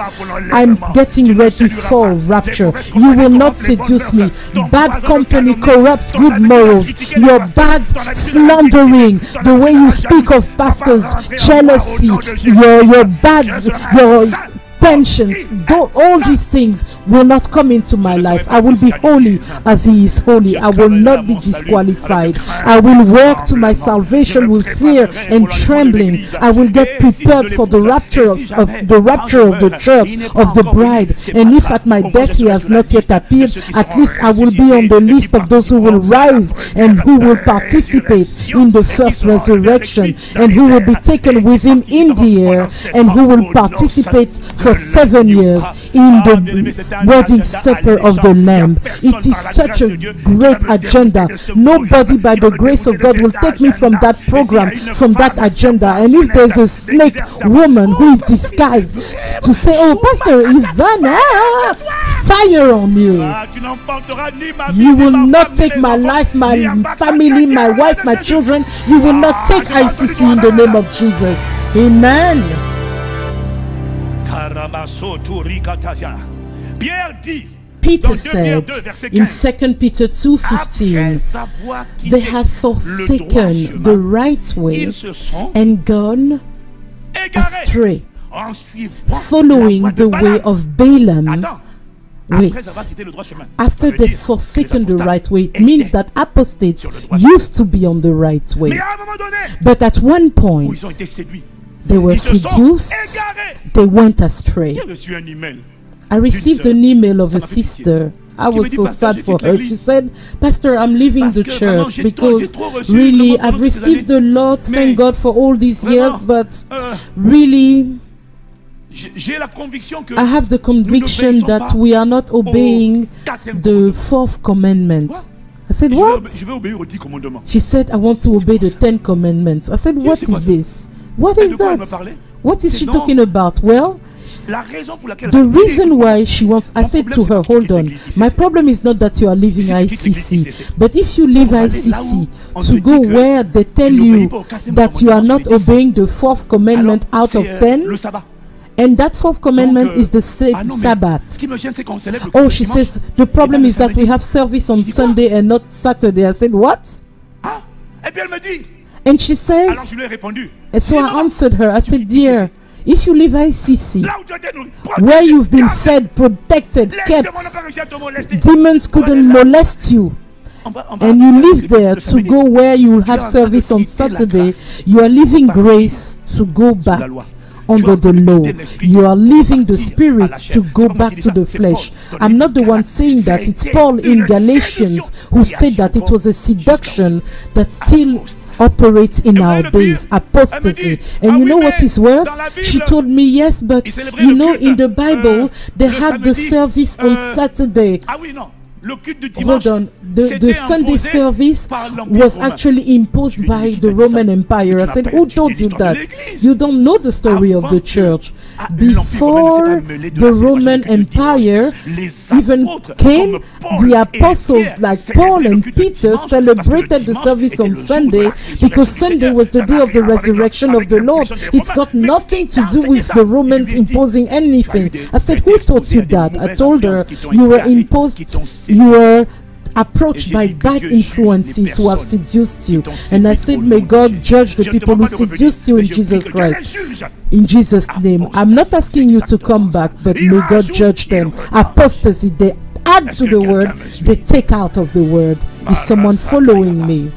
I'm getting ready for rapture. You will not seduce me. Bad company corrupts good morals. Your bad slandering, the way you speak of pastors, jealousy, your bad, pensions, all these things will not come into my life. I will be holy as He is holy. I will not be disqualified. I will work to my salvation with fear and trembling. I will get prepared for the rapture of the church, of the bride. And if at my death He has not yet appeared, at least I will be on the list of those who will rise and who will participate in the first resurrection, and who will be taken with Him in the air, and who will participate for 7 years in the wedding supper of the Lamb. It is such a great agenda. Nobody by the grace of God will take me from that program, from that agenda. And if there's a snake woman who is disguised to say, oh, Pastor Ivana, fire on you. You will not take my life, my family, my wife, my children. You will not take ICC in the name of Jesus. Amen. Peter said in 2 Peter 2:15, they have forsaken the right way and gone astray, following the way of Balaam. Wait, after they've forsaken the right way, it means that apostates used to be on the right way. But at one point, they were seduced, they went astray. I received an email of a sister. I was so sad for her. She said, Pastor, I'm leaving the church because really I've received a lot, thank God for all these years, but really I have the conviction that we are not obeying the 4th commandment. I said, what? She said, I want to obey the 10 commandments. I said, what is this? What is that? What is she talking about? Well, the reason why she wants, I said to her, hold on, my problem is not that you are leaving ICC, but if you leave ICC to go where they tell you that you are not obeying the 4th commandment out of 10, and that 4th commandment is the Sabbath. Oh, she says, the problem is that we have service on Sunday and not Saturday. I said, what? And she says, and so I answered her, I said, dear, if you leave ICC, where you've been fed, protected, kept, demons couldn't molest you, and you live there to go where you will have service on Saturday, you are leaving grace to go back under the law. You are leaving the spirit to go back to the flesh. I'm not the one saying that. It's Paul in Galatians who said that it was a seduction that still operates in our days, apostasy. And you know what is worse? She told me, yes, but you know, in the Bible they had the service on Saturday. Hold on, the Sunday service was actually imposed by the Roman Empire. I said, who told you that? You don't know the story of the church. Before the Roman Empire even came, the apostles like Paul and Peter celebrated the service on Sunday because Sunday was the day of the resurrection of the Lord. It's got nothing to do with the Romans imposing anything. I said, who taught you that? I told her, you were imposed, you were approached by bad influences who have seduced you. And I said, may God judge the people who seduced you in Jesus Christ. In Jesus' name. I'm not asking you to come back, but may God judge them. Apostasy, they add to the word, they take out of the word. Is someone following me?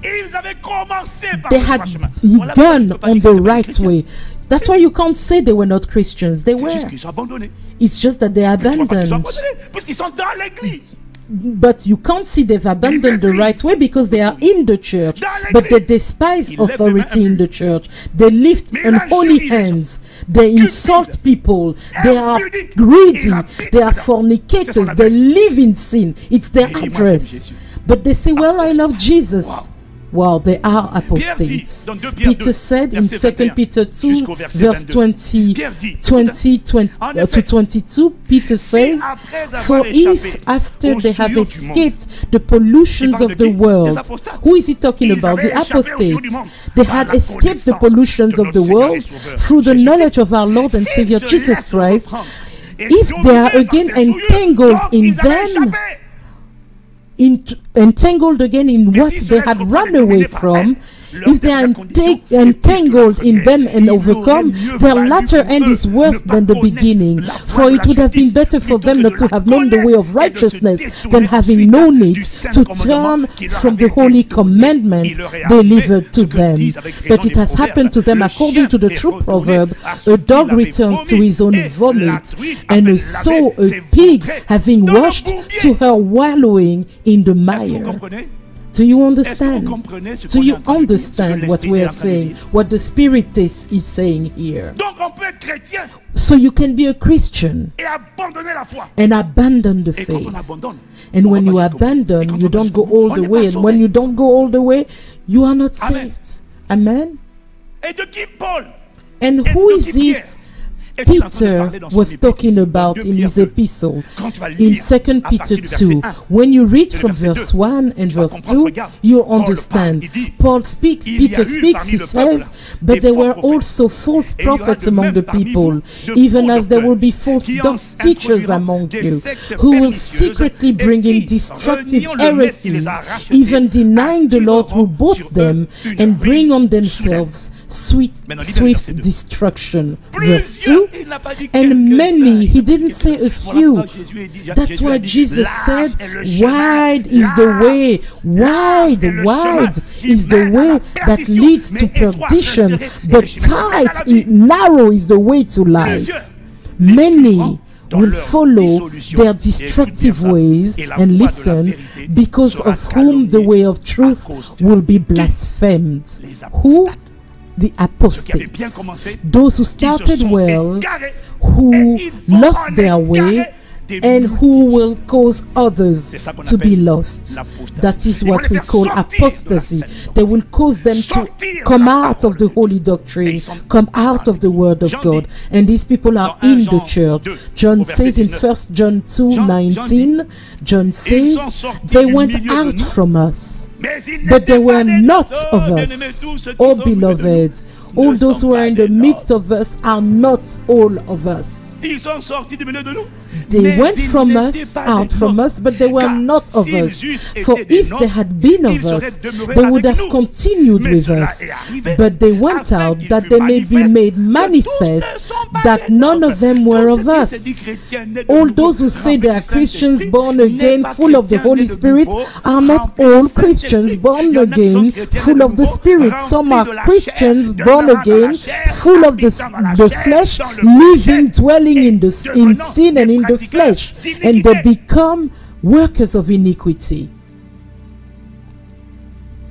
They had begun on the right way. That's why you can't say they were not Christians. They were. It's just that they abandoned. But you can't see they've abandoned the right way because they are in the church. But they despise authority in the church. They lift unholy hands. They insult people. They are greedy. They are fornicators. They live in sin. It's their address. But they say, well, I love Jesus. Well, they are apostates. Peter said in 2 Peter 2, verse 20 to 22, Peter says, for if after they have escaped the pollutions of the world, who is he talking about? The apostates. They had escaped the pollutions of the world through the knowledge of our Lord and Savior Jesus Christ. If they are again entangled in them, entangled again in what they had run away from, if they are entangled in them and overcome, their latter end is worse than the beginning. For it would have been better for them not to have known the way of righteousness than having known it, to turn from the holy commandment delivered to them. But it has happened to them according to the true proverb, a dog returns to his own vomit, and a pig having washed to her wallowing in the mire. Do you understand? Do you understand what we are saying? What the Spirit is saying here? So you can be a Christian and abandon the faith. And when you abandon, you don't go all the way. And when you don't go all the way, you are not saved. Amen? And who is it Peter was talking about in his epistle in 2 Peter 2? When you read from verse 1 and verse 2, you understand. Peter speaks, he says, but there were also false prophets among the people, even as there will be false teachers among you, who will secretly bring in destructive heresies, even denying the Lord who bought them, and bring on themselves swift destruction. Verse 2, and many, he didn't say a few. That's why Jesus said, wide is the way, wide is the way that leads to perdition, but narrow is the way to life. Many will follow their destructive ways and listen, because of whom the way of truth will be blasphemed. Who? The apostates, those who started well, who lost their way, and who will cause others to be lost. That is what we call apostasy. They will cause them to come out of the holy doctrine, come out of the word of God. And these people are in the church. John says in 1 John 2:19, John says, they went out from us, but they were not of us. Oh beloved, all those who are in the midst of us are not all of us. They went from us, out from us, but they were not of us. For if they had been of us, they would have continued with us. But they went out that they may be made manifest that none of them were of us. All those who say they are Christians born again, full of the Holy Spirit, are not all Christians born again, full of the Spirit. Some are Christians born again, full of the flesh, living, dwelling in sin and in the flesh, and they become workers of iniquity.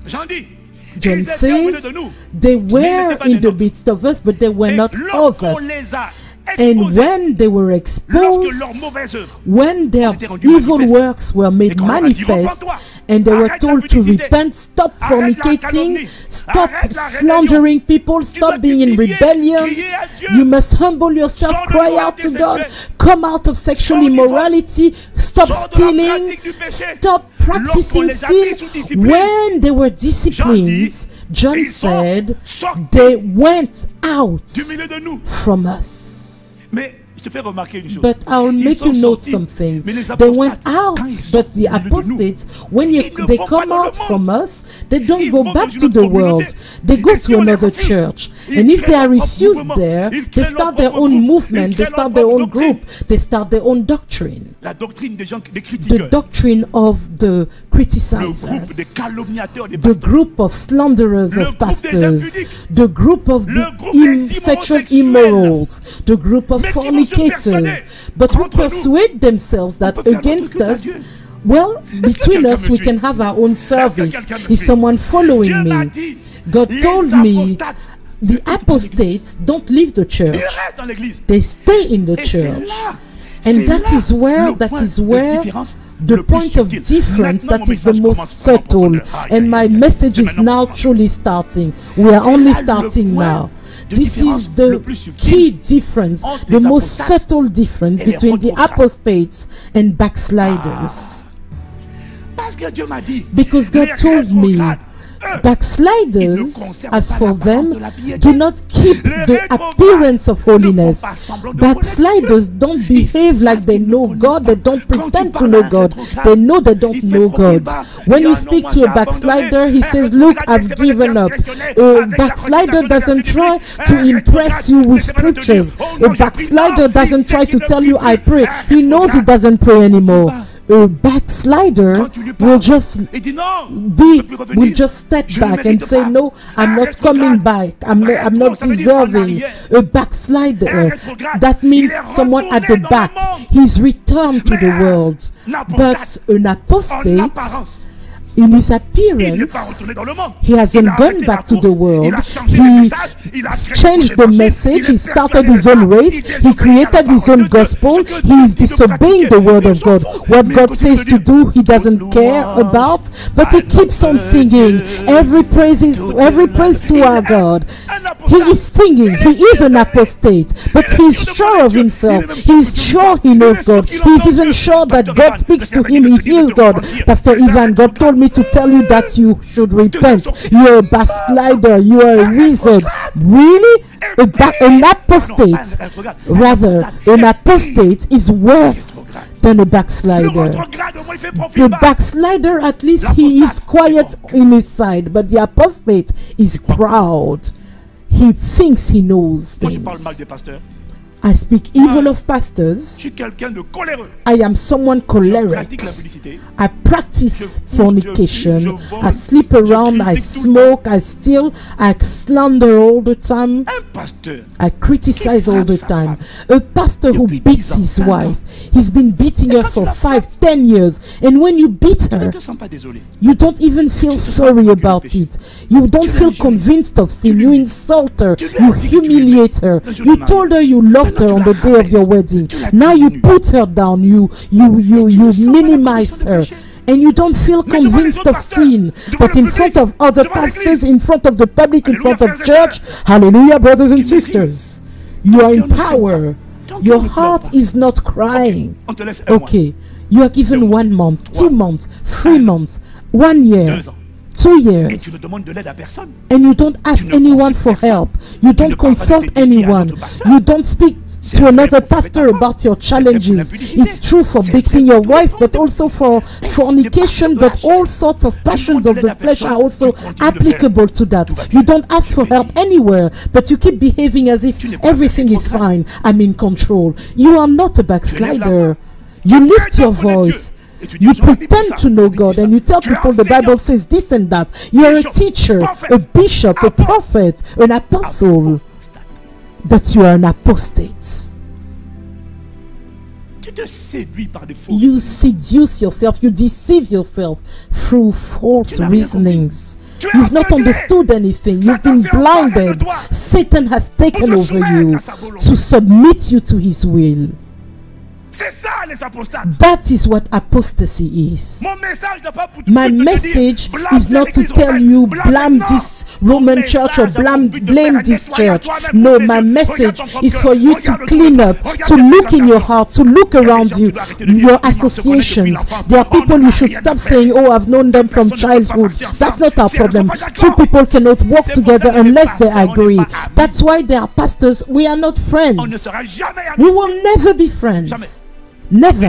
John says they were in the midst of us, but they were not of us. And when they were exposed, when their evil works were made manifest, and they were told to repent, stop fornicating, stop slandering people, stop being in rebellion, you must humble yourself, cry out to God, come out of sexual immorality, stop stealing, stop practicing sin. When they were disciplined, John said, they went out from us. But I'll make you note something. They went out, but the apostates, when they come out from us, they don't go back to the world. They go to another church. And if they are refused there, they start their own movement, they start their own group, they start their own doctrine. The doctrine of the criticizers, the group of slanderers of pastors, the group of the sexual immorals, the group of fornicators, but who persuade themselves that against us, well, between us we can have our own service. Is someone following me? God told me the apostates don't leave the church, they stay in the church. And that is where the point of difference, that is the most subtle. And my message is now truly starting. We are only starting now. This is the key difference, the most subtle difference between the apostates and backsliders. Because God told me Backsliders, as for them, do not keep the appearance of holiness. Backsliders don't behave like they know God. They don't pretend to know God. They know they don't know God. When you speak to a backslider, he says, look, I've given up. A backslider doesn't try to impress you with scriptures. A backslider doesn't try to tell you, I pray. He knows he doesn't pray anymore. A backslider will just step back and say, no, I'm not coming back. I'm not deserving. A backslider, that means someone at the back. He's returned to the world. But an apostate, in his appearance, he hasn't gone back to the world. He changed the message. He started his own race. He created his own gospel. He is disobeying the word of God. What God says to do, he doesn't care about, but he keeps on singing. Every praise to our God. He is singing. He is an apostate, but he's sure of himself. He's sure he knows God. He's even sure that God speaks to him. He hears God. Pastor Ivan, God told me to tell you that you should repent. You're a backslider. You are a wizard. Really? An apostate, rather, an apostate is worse than a backslider. The backslider, at least he is quiet in his side, but the apostate is proud. He thinks he knows things. I speak evil of pastors. I am someone choleric. I practice fornication. I sleep around. I smoke. I steal. I slander all the time. I criticize all the time. A pastor who beats his wife. He's been beating her for 5-10 years. And when you beat her, you don't even feel sorry about it. You don't feel convinced of sin. You insult her. You humiliate her. You told her you love her on the day of your wedding. Now you put her down, you minimize her, and you don't feel convinced of sin. But in front of other pastors, in front of the public, in front of church, hallelujah, brothers and sisters, you are in power. Your heart is not crying. Okay, you are given 1 month, 2 months, 3 months, 1 year, 2 years, and you don't ask anyone for help. You don't consult anyone. You don't speak to another pastor about your challenges. It's true for beating your wife, but also for fornication, but all sorts of passions of the flesh are also applicable to that. You don't ask for help anywhere, but you keep behaving as if everything is fine. I'm in control. You are not a backslider. You lift your voice. You pretend to know God and you tell people the Bible says this and that. You're a teacher, a bishop, a prophet, an apostle, but you are an apostate. You seduce yourself, you deceive yourself through false reasonings. You've not understood anything. You've been blinded. Satan has taken over you to submit you to his will. That is what apostasy is. My message is not to tell you blame this Roman church or blame this church. No, my message is for you to clean up, to look in your heart, to look around you, your associations. There are people you should stop saying, oh, I've known them from childhood. That's not our problem. Two people cannot walk together unless they agree. That's why they are pastors. We are not friends. We will never be friends. Never.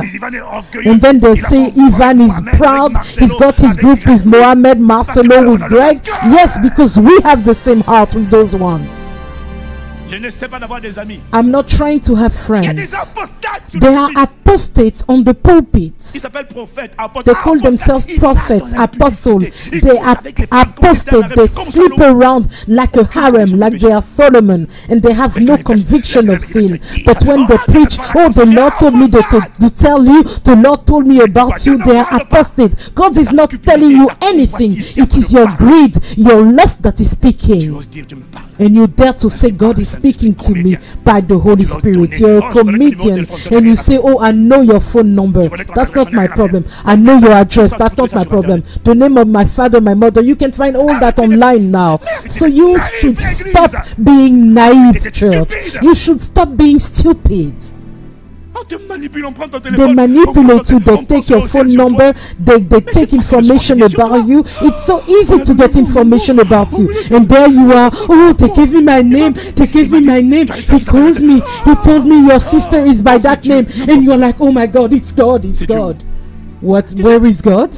And then they say Ivan is proud. He's got his group with Mohammed, Marcelo, with Greg. Yes, because we have the same heart with those ones. I'm not trying to have friends. They are apostates on the pulpit. They call themselves prophets, apostles. They are apostate. They sleep around like a harem, like they are Solomon, and they have no conviction of sin. But when they preach, oh, the Lord told me to tell you, the Lord told me about you, they are apostate. God is not telling you anything. It is your greed, your lust that is speaking. And you dare to say God is speaking to me by the Holy Spirit. You're a comedian and you say, oh, I know your phone number. That's not my problem. I know your address. That's not my problem. The name of my father, my mother, you can find all that online now. So you should stop being naive, church. You should stop being stupid. On te manipule, on prend ton They téléphone. manipulate you, they take your phone number, they take information about you. It's so easy to get information about you. And there you are, oh, they gave me my name, they gave me my name. He called me, he told me your sister is by that name. And you're like, oh my God, it's God, it's God. What, where is God?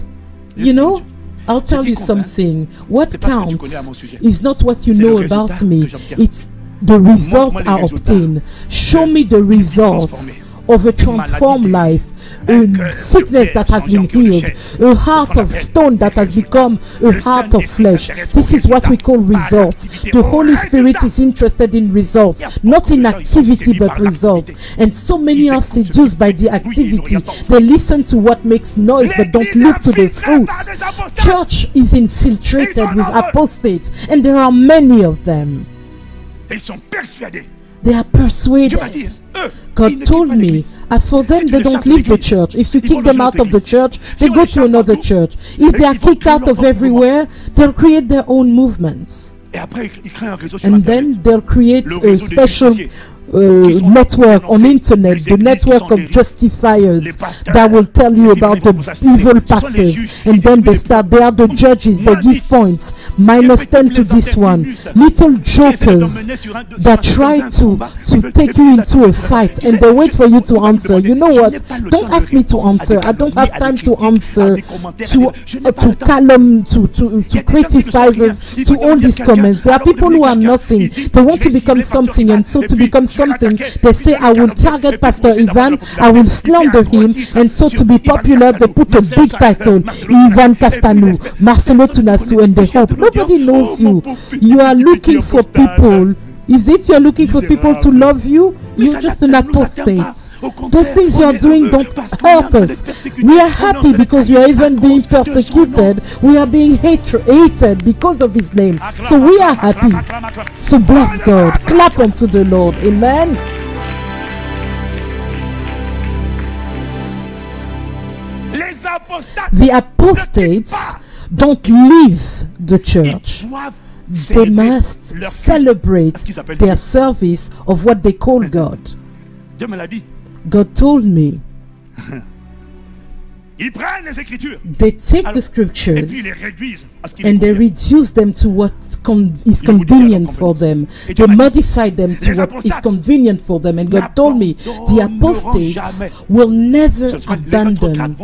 You know, I'll tell you something. What counts is not what you know about me, it's the result I obtain. Show me the results of a transformed life, a sickness that has been healed, a heart of stone that has become a heart of flesh. This is what we call results. The Holy Spirit is interested in results, not in activity but results. And so many are seduced by the activity. They listen to what makes noise but don't look to the fruits. Church is infiltrated with apostates, and there are many of them. They are persuaded. God told me, as for them, they don't leave the church. If you kick them out of the church, they go to another church. If they are kicked out of everywhere, they'll create their own movements. And then they'll create a special network on internet, the network of justifiers that will tell you about the evil pastors, and then they are the judges, they give points, -10 to this one. Little jokers that try to take you into a fight, and they wait for you to answer. You know what? Don't ask me to answer. I don't have time to answer to calumny, to criticize us, to all these comments. There are people who are nothing. They want to become something, and so to become something, they say, I will target Pastor Ivan, I will slander him, and so to be popular, they put a big title, Ivan Castanu, Marcelo Tunasu, and they hope. Nobody knows you. You are looking for people. Is it you're looking for people to love you? You're just an apostate. Those things you are doing don't hurt us. We are happy because we are even being persecuted. We are being hated because of His name. So we are happy. So bless God. Clap unto the Lord. Amen. The apostates don't leave the church. They must celebrate their service of what they call God. God told me they take the scriptures and they reduce them to what is convenient for them. They modify them to what is convenient for them. And God told me the apostates will never abandon.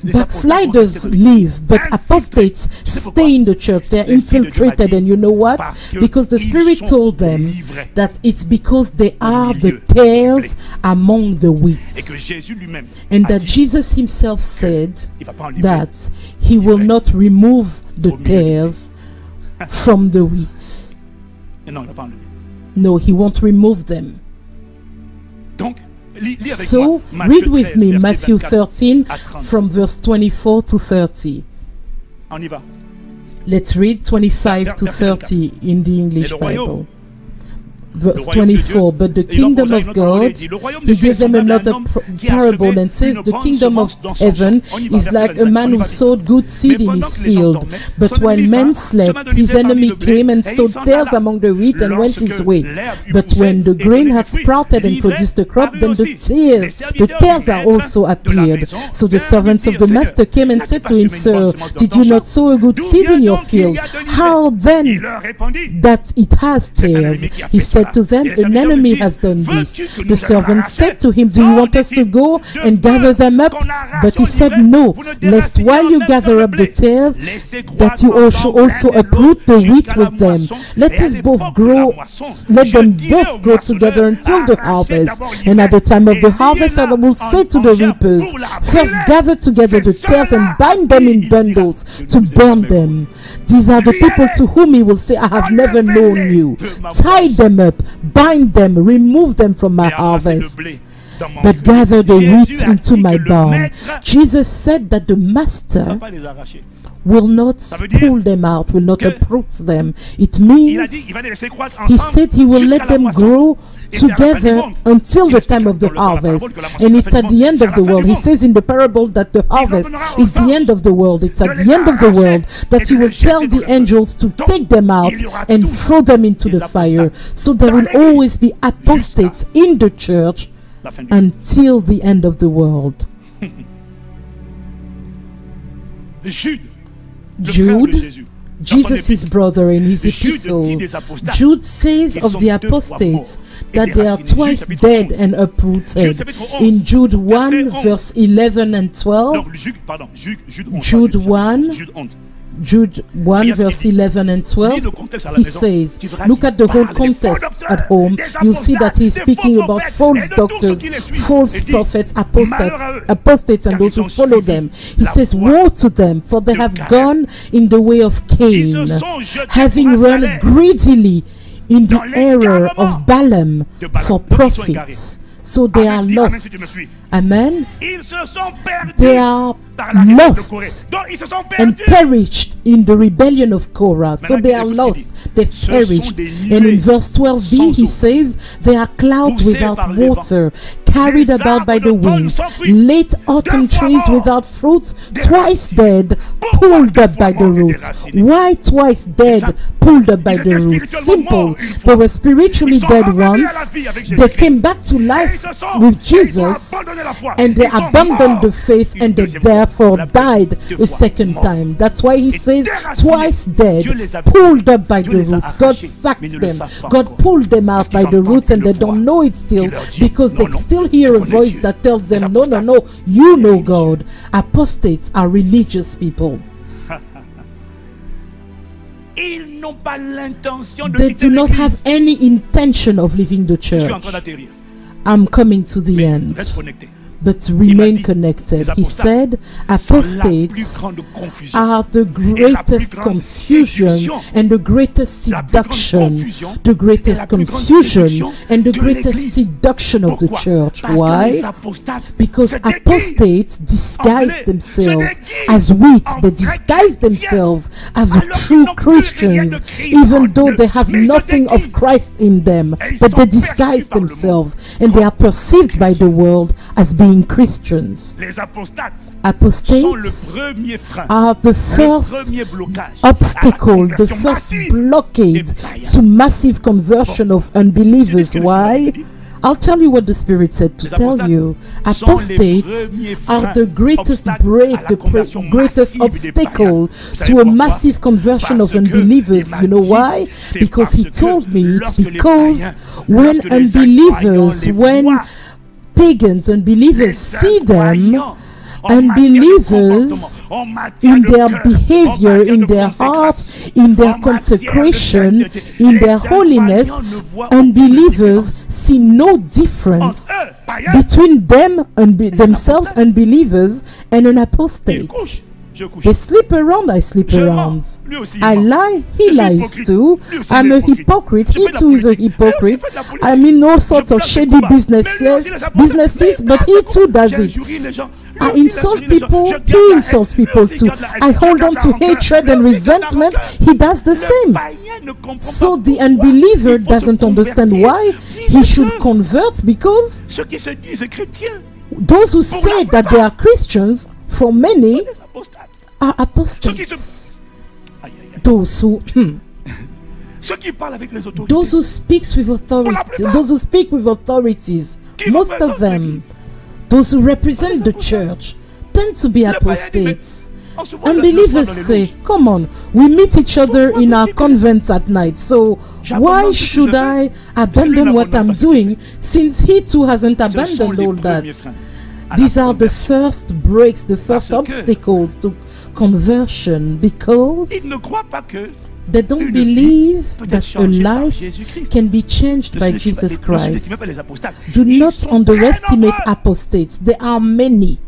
Backsliders leave, but apostates stay in the church. They're infiltrated, and you know what? Because the Spirit told them that it's because they are the tares among the wheat, and that Jesus Himself said that He will not remove the tares from the wheat. No, He won't remove them. So, read with me Matthew 13 from verse 24 to 30. Let's read 25 to 30 in the English Bible. Verse 24, but the kingdom of God, He gives them another parable and says, the kingdom of heaven is like a man who sowed good seed in his field. But when men slept, his enemy came and sowed tares among the wheat and went his way. But when the grain had sprouted and produced a crop, then the tares are also appeared. So the servants of the master came and said to him, Sir, did you not sow a good seed in your field? How then that it has tares? He said to them, an enemy has done this. The servant said to him, do you want us to go and gather them up? But he said, no, lest while you gather up the tares, that you also uproot the wheat with them. Let them both grow together until the harvest. And at the time of the harvest, I will say to the reapers, first gather together the tares and bind them in bundles to burn them. These are the people to whom He will say, I have never known you. Tie them up, bind them, remove them from my harvest, but gather the wheat into my barn. Jesus said that the master will not pull them out, will not uproot them. It means He said He will let them grow together until the time of the harvest, and it's at the end of the world. He says in the parable that the harvest is the end of the world. It's at the end of the world that He will tell the angels to take them out and throw them into the fire. So there will always be apostates in the church la fin du monde. until the end of the world. Jude, le frère de Jude, Jésus, dans son Jesus' épître, brother, in his Jude epistle, dit des apostates, Jude says ils of sont the 2 fois apostates morts et that they are déracinés. Jude twice chapitre dead 11. and Jude uprooted. chapitre 11, In Jude 1, verset 11. verse 11 and 12, Donc, Jude 11. Jude 1, Jude 11. Jude 1, verse 11 and 12, he says, look at the whole context at home, you'll see that he's speaking about false doctors, false prophets, apostates, and those who follow them. He says, woe to them, for they have gone in the way of Cain, having run greedily in the error of Balaam for profits. So they are lost. Amen. Ils se sont perdus They are par la rebelle de lost Corée. Donc, ils se sont and perdus. perished in the rebellion of Korah. So Maintenant, they are écoutez ce lost, qu'il dit. they've Ce sont perished. des And in nuées verse 12b, sans he eau, says, they are clouds poussées without par les water, carried Des about by arbres the d'automne wind, sans fruits, late autumn 2 fois trees morts, without fruits, des twice racines. dead, Pourquoi pulled 2 up fois by the morts et des roots. racines? Why twice dead, ça. pulled up by Ils the étaient roots? spirituellement morts Simple. une fois. They were spiritually Ils sont dead revenus à la once. vie avec They Jésus-Christ. came back to Et life ils se sont- with et ils ont Jesus. abandonné la foi. And they Ils sont abandoned morts the faith une and they deuxième fois. therefore On l'appelle died 2 a fois second morts. time. That's why he Et says déracinés. twice dead, Dieu les a pulled up by Dieu the les a roots. God arrachés, mais sacked ne le them. savent pas God encore. pulled them out Parce by qu'ils the entendent roots and une they voix don't know it still qui leur dit, because they non, non, still hear je a connais voice Dieu. that tells Les them, no, no, apostates. no, you know religieux. God. Apostates are religious people. Ils n'ont pas l'intention de They quitter do not l'église. have any intention of leaving the Je suis en church. train d'atterrir. I'm coming to the end. Reste connecté. But remain dit, connected. les He apostates said, Sont la plus apostates grande confusion. are the greatest grande confusion séduction. and the greatest La plus grande seduction, confusion the et greatest la plus grande confusion séduction and the de greatest l'Église. seduction of the Pourquoi? church. Parce que les Why? apostates Because se déguisent. apostates disguise Anglais, themselves se déguisent as wheat. en They vrais disguise chrétiens, themselves as alors qu'ils true n'ont plus rien de Christians, Christ en even though eux. they have Mais ils se nothing of déguisent. Christ in them. Et ils But sont they perçus disguise par le monde themselves and they are perceived by the world as being Christians. Les apostates sont le Apostates premier frein, are the le first premier blocage obstacle, à the la conversion first massive blockade des païens. to massive conversion of unbelievers. Ce que le Why? Seigneur dit. I'll tell you what the Spirit said to Les tell apostates you. sont les Apostates premiers are freins, the greatest obstacles break, à la the conversion greatest massive des obstacle païens. Vous savez to a pourquoi? massive conversion of Parce que unbelievers. il m'a You know dit, why? c'est Because he parce told que me it's lorsque les because païens, when lorsque les unbelievers, incroyants les when voient, pagans, unbelievers les see them, incroyants, en matière de unbelievers comportement, en matière in de their cœur, behavior, en matière in de their consécration, heart, in their en matière de consecration, sainteté, in les their holiness, incroyants ne voient aucune unbelievers différence see no entre difference eux, païens. between them and themselves, unbelievers, and an Ils apostate. couchent, je couche. They sleep around, I sleep Je mens, around. lui aussi il I ment. lie, Je he suis lies hypocrite. too. Lui aussi I'm il est a hypocrite. hypocrite. Je fais He de la too is a politique. hypocrite. Lui aussi fait de la politique. I mean all sorts Je of place shady le combat. businesses, Mais lui aussi, les apostates, businesses, mais but he too does it. j'injurie les gens. Lui I aussi, il insult injurie les gens. people, Je garde he la haine. insults Lui people aussi, too. garde la haine. I Je hold garde on la to rancœur. hatred Lui and aussi, garde la resentment. rancœur. He does the Le same. païen ne comprend So pas the pourquoi unbeliever il faut se doesn't understand convertir. why he Disent should que convert, because ceux qui se disent chrétiens those who say that they are Christians, for many, sont des apostates. are Ceux qui apostates. se... Aïe, aïe, aïe. Those who Ceux qui parlent avec les autorités. those who speaks with authority, those who speak with authorities, Qui most of représentent them, those who represent the church, tend to be Le païen dit, mais apostates. on se voit Unbelievers dans les say, louches. come on, we meet each other in our veux-tu convents at night, so why J'abandonne ce que should je I lui abandon what n'abandonne I'm pas ce qu'il doing since he too hasn't Ce sont abandoned les all that? premiers freins à la These are the conversion. first breaks, the first Parce que obstacles to conversion, because Ils ne croient pas que they don't une believe vie peut être that a changée par life Jésus-Christ. can be changed Ne by sous-estimez Jesus pas- ne sous-estimez Christ. pas les apostates. Do Ils not sont très underestimate nombreux. apostates. There are many.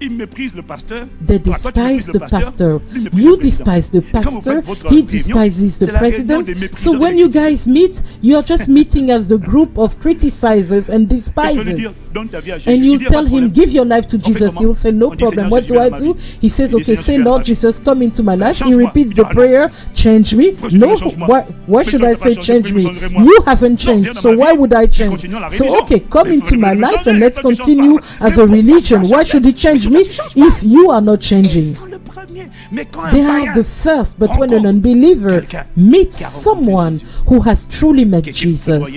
Ils méprisent le pasteur. They Toi, tu méprises despise le the pastor. lui méprise You le président. despise the Et quand vous pastor. faites votre He réunion, despises c'est the la réunion president. des So mépriseurs when et you des guys meet, you are just meeting as the group of criticizers and Et tu vas lui dire, despisers. donne ta vie à Jésus. And Il you dit, y a pas tell de him, problème. give your life to On fait Jesus. comment? He will say, no On dit, problem. Seigneur, What Jésus, do I viens dans do? ma vie. He says, Il dit, okay, Seigneur, say, Jésus, viens Lord dans ma vie. Jesus, come into my life. He Change-moi. repeats Il the dit, ah, non. prayer, change me. Pourquoi je No, ne change pas? why Mais should toi, I t'as say pas changé, change mais me? je changerai moi. You haven't Non, changed, viens dans so ma why vie. would I Et change? continuons la So religion. okay, come Mais into toi, my tu veux life changer, and let's toi, tu changes continue pas. as Mais a pourquoi religion. tu Why changes should he change pas? me Mais tu changes pas. if you are not changing? Sans le premiers. Mais quand un They are païen the first, but when an unbeliever meets someone who has truly met Jesus,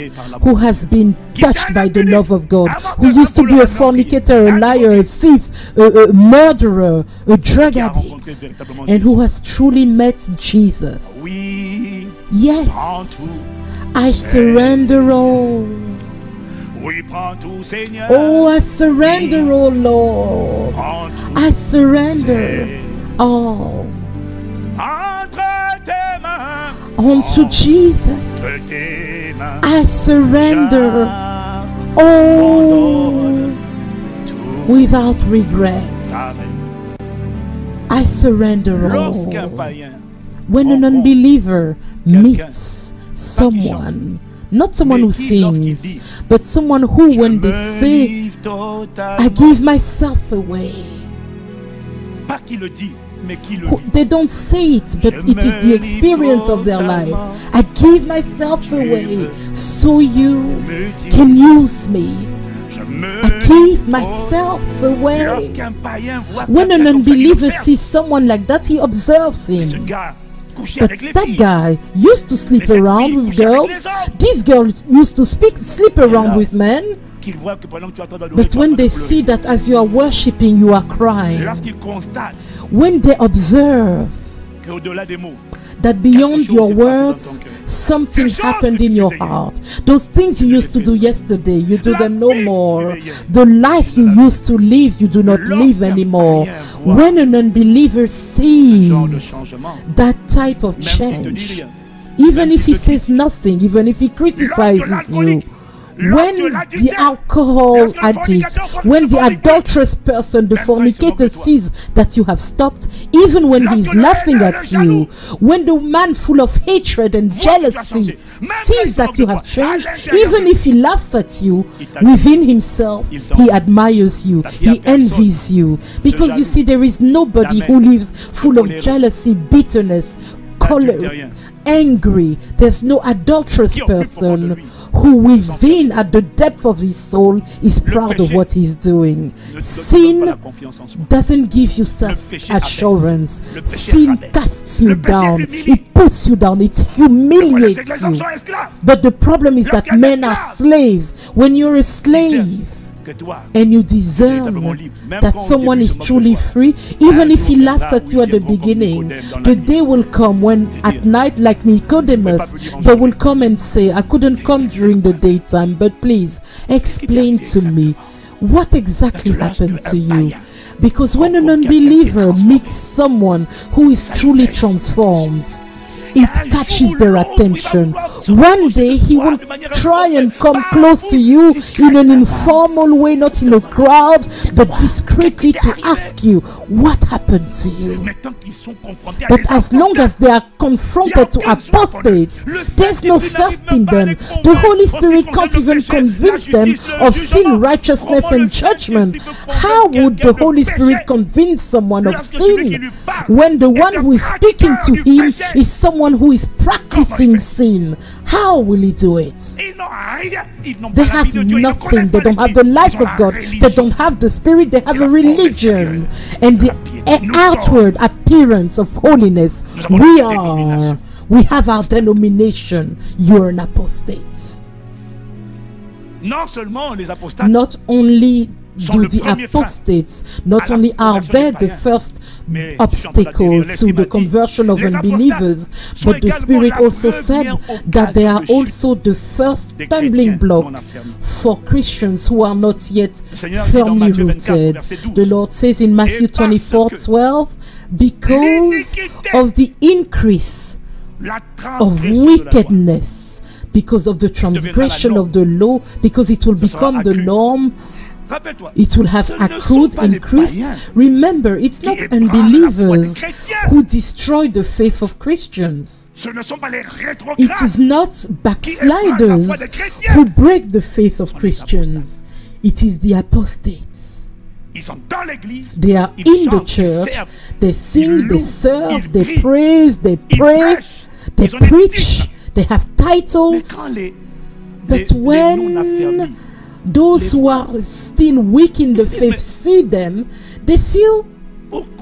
who has been touched by the love of God, who used to be a fornicator, a liar, a thief, a murderer, a drug addict, and who has truly met Jesus. oui, Yes, I surrender all. oui, prends tout, Seigneur. Oh, I surrender, oh Lord. Prends tout I surrender all entre tes mains. unto Jesus. Tes mains. I surrender all without regret. Amen. I surrender Lorsqu'un all. païen, When an unbeliever meets someone, not someone who sings, but someone who, when they say, livre totalement, I give myself away, pas qui le dit, mais qui le who- vit. they don't say it, but it is the experience of their life. I give myself away so you can use me. Je me I give myself away. Lorsqu'un païen voit When an quelqu'un comme ça, il unbeliever observe sees someone like that, he observes ce him. gars couché But avec les that filles. guy used to sleep around with girls. These girls used to sleep around with men. Qu'il voit que pendant que tu attends d'adorer, But tu es en when train de they pleurer. see that as you are worshiping, you are crying. Lorsqu'il constate When they observe qu'au-delà des mots, that beyond your words, something happened in your heart. Those things you used to do yesterday, you do them no more. The life you used to live, you do not live anymore. When an unbeliever ce genre de sees changement, that type of même s'il te dit change, rien, even if he says nothing, even if he criticizes you, when the alcohol addict, when the adulterous person, the fornicator sees that you have stopped, even when he's laughing at you, when the man full of hatred and jealousy sees that you have changed, even if he laughs at you, within himself, he admires you, he envies you. Because you see, there is nobody who lives full of jealousy, bitterness, color, angry. There's no adulterous person who within, at the depth of his soul, is proud of what he's doing. Sin doesn't give you self-assurance. Sin casts you down. It puts you down. It humiliates you. But the problem is that men are slaves. When you're a slave, and you discern that someone is truly free, even if he laughs at you at the beginning, the day will come when at night, like Nicodemus, they will come and say, I couldn't come during the daytime, but please explain to me what exactly happened to you. Because when an unbeliever meets someone who is truly transformed, it catches their attention. One day he will try and come close to you in an informal way, not in a crowd, but discreetly to ask you what happened to you. But as long as they are confronted to apostates, there's no thirst in them. The Holy Spirit can't even convince them of sin, righteousness, and judgment. How would the Holy Spirit convince someone of sin when the one who is speaking to him is someone who is practicing sin? How will he do it? They have nothing. They don't have the life of God. They don't have the Spirit. They have a religion and the outward appearance of holiness. We have our denomination. You're an apostate. Not only do the apostates, not only are they the first obstacle to the conversion of unbelievers, but the Spirit also said that they are also the first stumbling block for Christians who are not yet firmly rooted. The Lord says in Matthew 24:12, because of the increase of wickedness, because of the transgression of the law, because it will become the norm, it will have accrued, increased. Remember, it's not unbelievers who destroy the faith of Christians. It is not backsliders who break the faith of Christians. It is the apostates. They are in the church, they sing, they serve, they praise, they pray, they preach, they have titles. But when those who are still weak in the faith see them, they feel,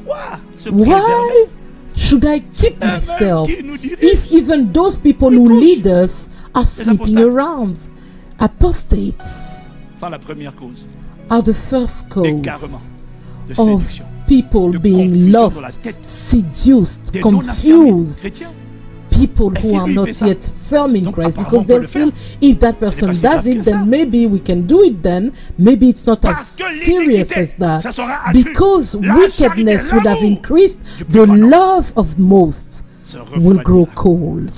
Pourquoi se préserver? Why should I keep Eux-mêmes myself qui nous dirigent. if even those people who lead us are sleeping apostates. around? Apostates Sans la première cause are the first d'égarement, cause de of séduction, people de being confusion dans la lost, tête, seduced, des non-affirmés confused. chrétiens. People Et si who are lui not fait ça, yet firm in donc Christ, apparemment because on peut they'll le feel faire. if that person pas si does grave it, que ça. then maybe we can do it then. Maybe it's not Parce as que serious l'iniquité, as that. ça sera accru. Because La wickedness charité, would have l'amour increased, du plus the grand nombre love of most se will refroidira. grow cold.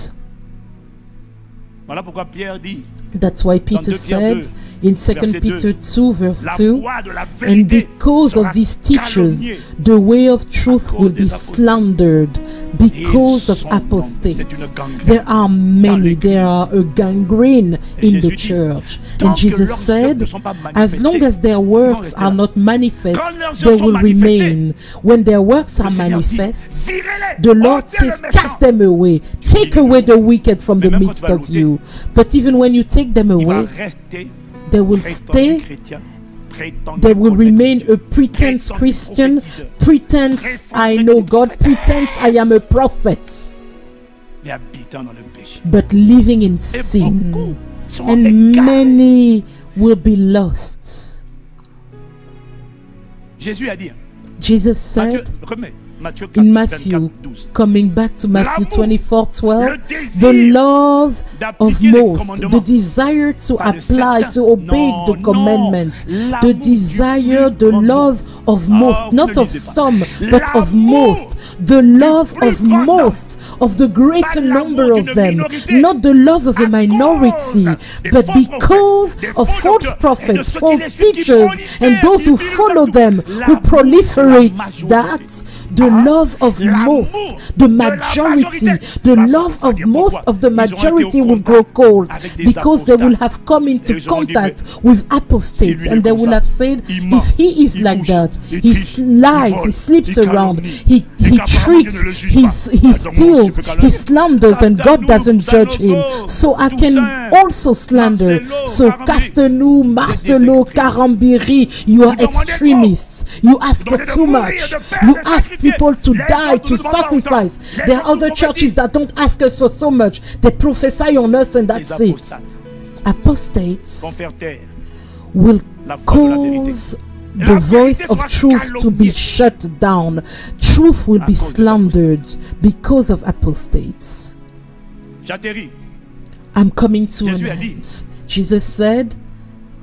Voilà pourquoi Pierre dit That's why Peter 2 Pierre said in 2 verset 2, Peter 2 verse la 2, voix de la and vérité because sera of these teachers, calomniée. the way of truth cause will be des apostats. slandered because Et of son nom, apostates. c'est une gangrène There are dans many, l'église. there are a gangrene Et in Jésus the dit, church. tant And que Jesus leurs œuvres said, ne sont pas as long manifestées, as their ils vont works rester are là. not manifest, Quand leurs they œuvres sont will manifestées, remain. When their works are le Seigneur dit, manifest, virez-les, the Lord ôtez le says, méchant. cast them away, take away the wicked from Mais the même quand midst tu vas of l'ôter, you. But even when you take them Il va away, rester they will prétendu stay, chrétien, prétendu they will remain a prophétiseur, pretense prétendu Christian, prophétiseur, pretense I know God, pretense I am a prophet, mais habitant dans le péché. but living in Et sin. beaucoup sont And égarés. many will be lost. Jésus a dit, Jesus Matthieu, said remets, Matthieu 4, in 24, Matthew, 12. coming back to Matthew L'amour, 24:12, le désir the love of d'appliquer les most, commandements. the desire to Pas de apply, certains. to obey Non, the commandments, non. the L'amour desire, du the plus grand love of Ah, most, vous not ne of lisez pas. some, but of L'amour most, the love plus of grand most, of the greater Pas l'amour number of d'une them, minorité. not the love of a À minority, cause des but faux because prophètes, des of faux false docteurs, et de prophets, ceux qui false les suivent, qui teachers, and prolifèrent, those who qui vivent follow partout. them, who L'amour, proliferate c'est la that, majorité. the Ah, love of l'amour most, the de la majority, majorité. the Parce love qu'on va of dire most pourquoi. of the Ils auront été majority au will grow contact cold avec des because they will apostats. have come into Et ils auront dit, contact mais with apostates, lui, il est and they comme will ça. have said, Il ment, if he is il like bouge, that, il he triche, il lies, vole, he sleeps il around, calomnie, he et qu'apparemment tricks, Dieu ne le juge pas. he Ah, donc moi, steals, je peux calomnier. he slanders, and God Castano, doesn't judge him. Sanogo, So I can Toussaint, also slander. Marcelo, So Carambiri. Castanou, Marcelo, extrémistes. Carambiri, you are Vous demandez trop. extremists. You ask for demandez de too mourir, much. de perdre, You de ask sacrifier. people to Les die, autres to nous demandent pas sacrifice. autant. There are Les other autres churches that don't ask us for so much. They prophesy on us and that's Les it. apostates Apostates vont faire taire will la voix de la vérité. cause La the voice vérité of sera truth to be calomniée. shut down. Truth will À be cause des slandered because of apostates. J'atterris. I'm coming to an Jésus a dit. end. Jesus said,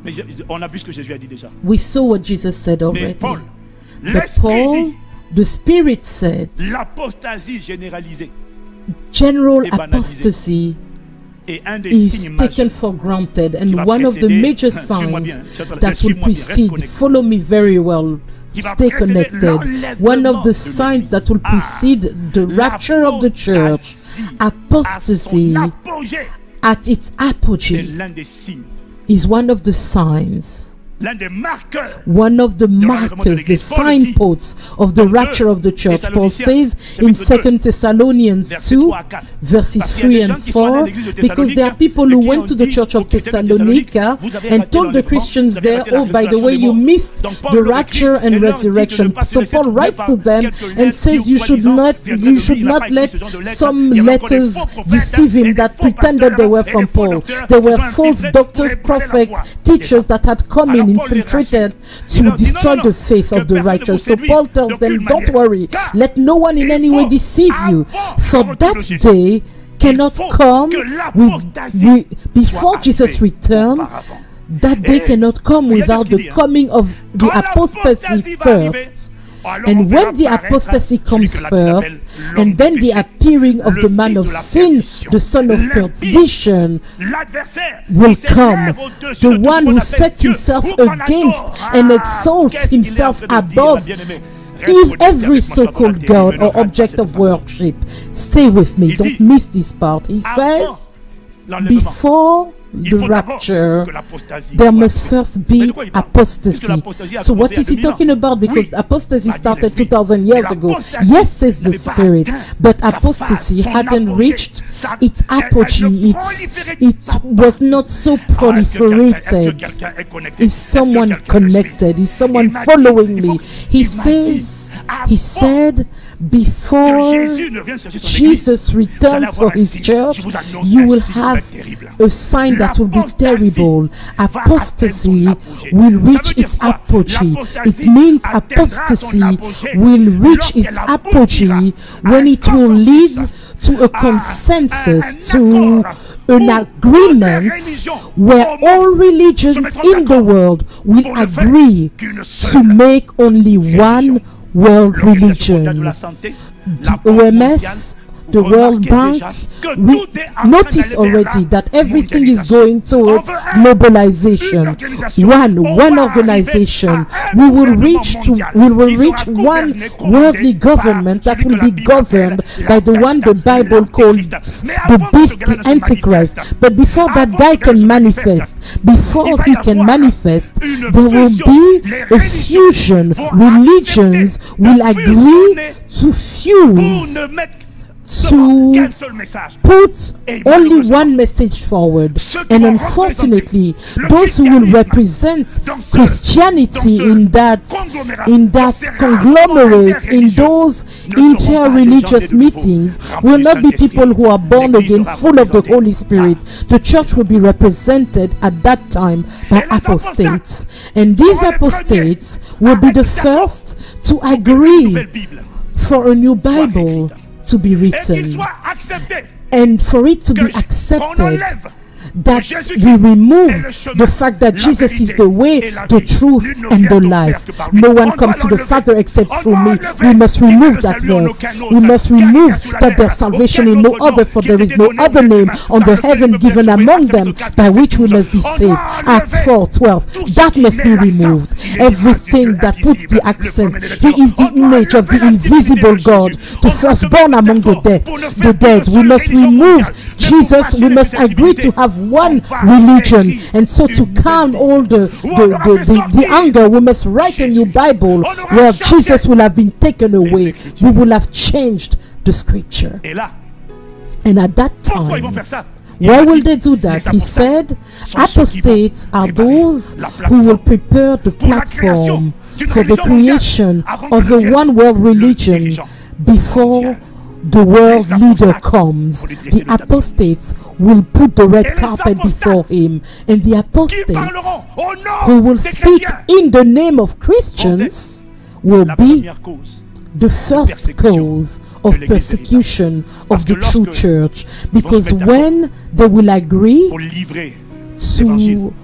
Mais on a vu ce que Jésus a dit déjà. we saw what Jesus said Mais already. Paul, But l'Esprit Paul, dit the Spirit said, l'apostasie généralisée general et banalisée. apostasy est un des is signes taken majeurs for granted, qui and va one of the précéder- major Suis-moi signs bien, that will suis-moi bien, reste precede, connecté. follow me very well, Qui va stay précéder connected. l'enlèvement One of de the signs l'Église. that will Ah, precede the rapture of the church, apostasy à son apogée, at its c'est apogee, l'un des signes, is one of the signs, l'un des marqueurs. one of the l'enlèvement de markers, the l'Église. Paul dit signposts of the dans rapture of the church. Paul Thessaloniciens, says in chapitre 2, 2 Thessalonians versets 2, 3 à 4. verses Parce qu'il y a des 3 gens and qui sont allés à 4, l'église de because there are Thessalonique people et who qui went ont to the dit church aux of chrétiens de Thessalonica vous avez and raté told the l'enlèvement, Christians vous avez there, raté la oh, by the résurrection way, des you morts. missed Donc, Paul the leur rapture écrit and et leur dit de ne resurrection. pas se So laisser Paul troubler writes par to them quelques and lettres says qui, you should soi-disant, not, viendraient you de should lui. Il n'a not pas écrit let ce genre de lettres. some Il y avait encore des letters faux prophètes, deceive et him des that faux pretended they pasteurs, were et des from faux Paul. docteurs There qui were sont false infiltrés doctors, pour ébranler la prophets, foi. teachers that had come Alors in, Paul les infiltrated Il to leur dit, destroy non, non, the faith que of the personne ne righteous. vous So séduise Paul tells them, d'aucune don't manière. worry, Car let no one in il any way faut, deceive you, avant for le retour that de Jésus, day cannot faut come que with, l'apostasie before soit Jesus achevée returned. auparavant. That day Et cannot come regardez without ce qu'il the dit, hein. coming of the Quand apostasy l'apostasie va arriver, first. alors on And verra when the paraître apostasy celui comes que la Bible appelle first, l'homme and then du the péché, appearing of le the man fils of de la sin, perdition, the son of l'impie, perdition, l'adversaire will qui come, s'élève au-dessus the de tout ce one qu'on who appelle sets Dieu, himself ou qu'on against adore. and Ah, exalts qu'est-ce qu'il est en himself train de dire, above ma bien-aimée? Reste connecté every avec moi, sois dans so-called la God télé, ne or rate pas object cette of partie. worship. Stay with me, Il don't dit, miss this part. He Avant says, l'enlèvement, before il the faut d'abord rapture, que l'apostasie there soit must achevée. first Mais be de quoi il parle? apostasy. Puisque l'apostasie a So what commencé il y a is he 2000 ans. talking about? Because Oui, apostasy a dit started l'Esprit. 2000 years ago. L'apostasie Yes, says the n'avait pas Spirit, atteint but sa apostasy phase, son hadn't apogée, reached its apogee. It was not so proliferated. Is someone connected? Is someone following me? He said, before Jesus returns for his church, you will have a sign that will be terrible. Apostasy will reach its apogee. It means apostasy will reach its apogee when it will lead to a consensus, to an agreement where all religions in the world will agree to make only one world religion. The OMS, the World Bank, we notice already that everything is going towards globalization. One organization. We will reach one worldly government that will be governed by the one the Bible calls the beast, the Antichrist. But before that guy can manifest, there will be a fusion. Religions will agree to fuse, to put only one message forward. And unfortunately, those who will represent Christianity in that conglomerate, in those inter-religious meetings, will not be people who are born again, full of the Holy Spirit. The church will be represented at that time by apostates. And these apostates will be the first to agree for a new Bible to be written, and for it to be accepted, that we remove the fact that Jesus is the way, the truth, and the life. No one comes to the Father except through me. We must remove that verse. We must remove that there's salvation in no other, for there is no other name under heaven given among them by which we must be saved. Acts 4:12. That must be removed. Everything that puts the accent. He is the image of the invisible God, the firstborn among the dead. We must remove Jesus. We must agree to have one religion, and so to calm all the anger, we must write a new Bible where Jesus will have been taken away. We will have changed the scripture. And at that time, why will they do that? He said, apostates are those who will prepare the platform for the creation of a one world religion before the world leader comes. The apostates will put the red carpet before him, and the apostates who will speak in the name of Christians will be the first cause of persecution of the true church, because when they will agree to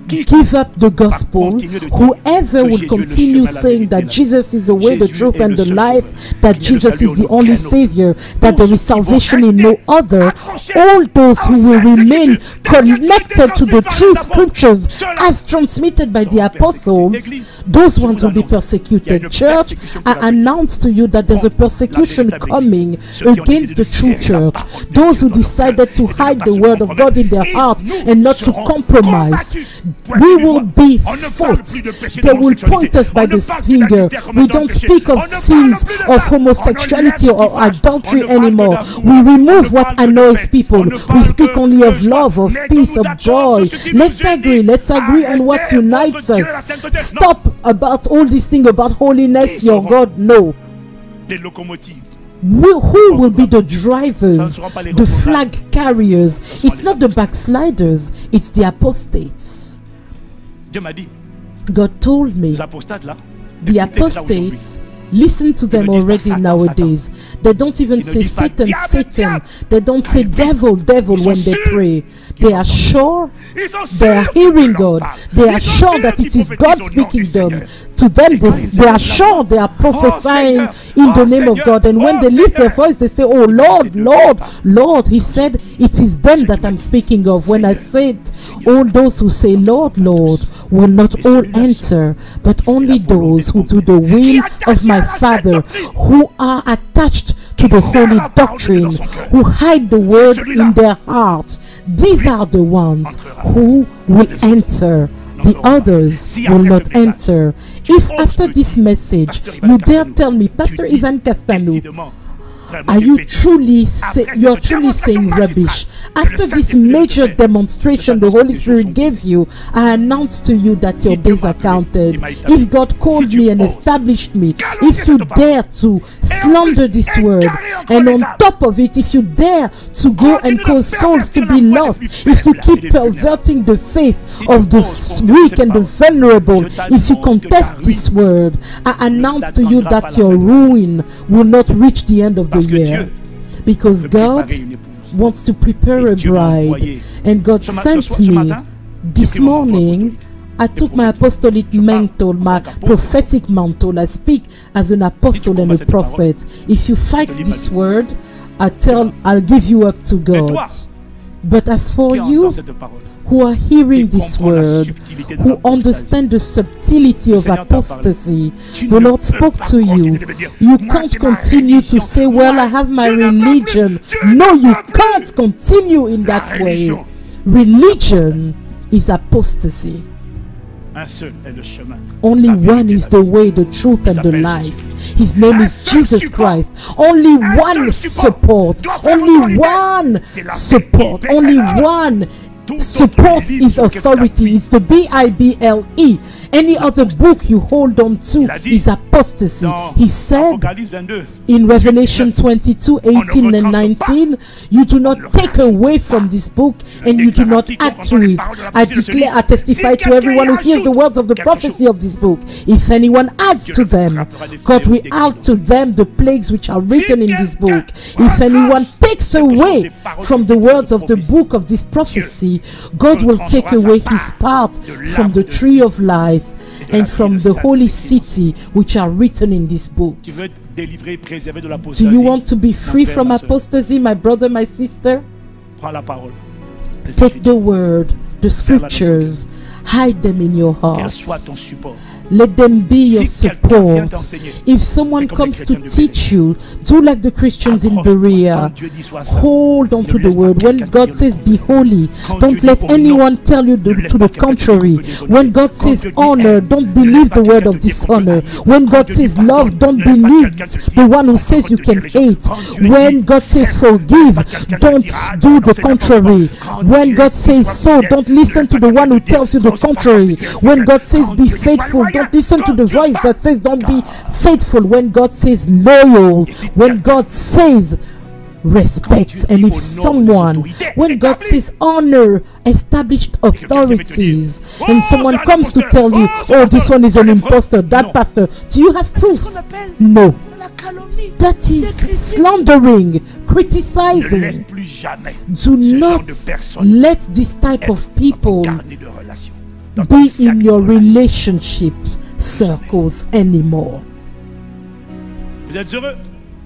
give up the gospel, whoever will continue saying that Jesus is the way, the truth, and the life, that Jesus is the only Savior, that there is salvation in no other, all those who will remain connected to the true scriptures as transmitted by the apostles, those ones will be persecuted. Church, I announce to you that there's a persecution coming against the true church. Those who decided to hide the word of God in their heart and not to compromise, we will be fought. They will point us by the finger. We don't speak of sins of homosexuality or adultery anymore. We remove what annoys people. We speak only of love, of peace, of joy. Let's agree. Let's agree on what unites us. Stop about all these things about holiness, your God. No. Who will be the drivers, the flag carriers? It's not the backsliders, it's the apostates. God told me, the apostates, listen to them already nowadays. They don't even say Satan, Satan. They don't say devil, devil when they pray. They are sure they are hearing God. They are sure that it is God speaking to them. They are sure they are prophesying in the name of God. And when they lift their voice, they say, oh Lord, Lord, Lord. He said, it is them that I'm speaking of. When I said, all those who say, Lord, Lord, will not all enter, but only those who do the will of my Father, who are attached to the holy doctrine, who hide the word in their hearts. These are the ones who will enter. The others will not enter. If after this message you dare tell me, Pastor Ivan Castano, Are you truly you're truly saying rubbish? After this major demonstration the Holy Spirit gave you, I announce to you that your days are counted. If God called me and established me, if you dare to slander this word, and on top of it, if you dare to go and cause souls to be lost, if you keep perverting the faith of the weak and the vulnerable, if you contest this word, I announce to you that your ruin will not reach the end of the year, because God wants to prepare a bride, and God sent me this morning. I took my apostolic mantle, my prophetic mantle. I speak as an apostle and a prophet. If you fight this word, I'll give you up to God. But as for you who are hearing this word, who understand the subtlety of apostasy, the Lord spoke to you. You can't continue to say, well, I have my religion. No, you can't continue in that way. Religion is apostasy. Only one is the way, the truth, and the life. His name is Jesus Christ. Only one support. Only one support. Only one support is authority. It's the Bible. Any other book you hold on to is apostasy. He said in Revelation 22, 18 and 19, you do not take away from this book and you do not add to it. I declare, I testify to everyone who hears the words of the prophecy of this book. If anyone adds to them, God will add to them the plagues which are written in this book. If anyone takes away from the words of the book of this prophecy, God will take away his part from the tree of life and from the holy city which are written in this book. Do you want to be free from apostasy, my brother, my sister? Take the word, the scriptures, hide them in your heart. Let them be your support. If someone comes to teach you, do like the Christians in Berea. Hold on to the word. When God says be holy, don't let anyone tell you to the contrary. When God says honor, don't believe the word of dishonor. When God says love, don't believe the one who says you can hate. When God says forgive, don't do the contrary. When God says so, don't listen to the one who tells you the contrary. When God says be faithful, don't listen to the voice that says don't be faithful. When God says loyal, when God says respect, and if someone, when God says honor established authorities, and someone comes to tell you, oh, this one is an impostor, that pastor, do you have proofs? No. That is slandering, criticizing. Do not let this type of people be in your relationship circles anymore.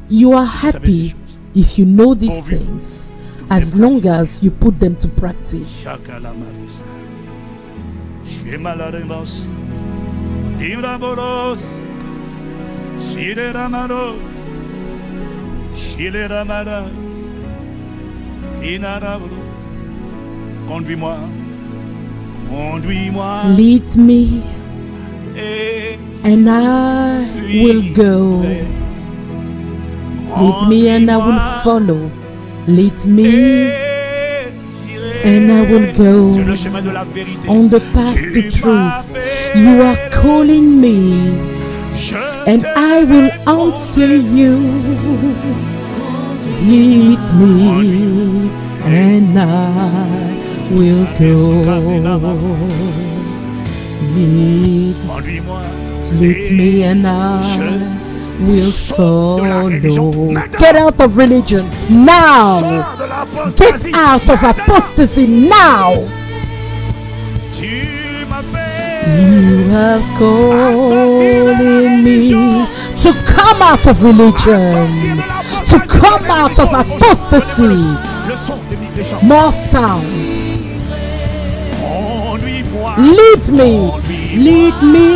You are happy if you know these things, as long as you put them to practice. Conduis-moi. Lead me, and I will go. Lead me, and I will follow. Lead me, and I will go on the path to truth. You are calling me, and I will answer you. Lead me, and I will go. Lead me, and I will follow. Get out of religion now. Get out of apostasy now. You are calling me to come out of religion, to come out of apostasy. More sound. Lead me, lead me,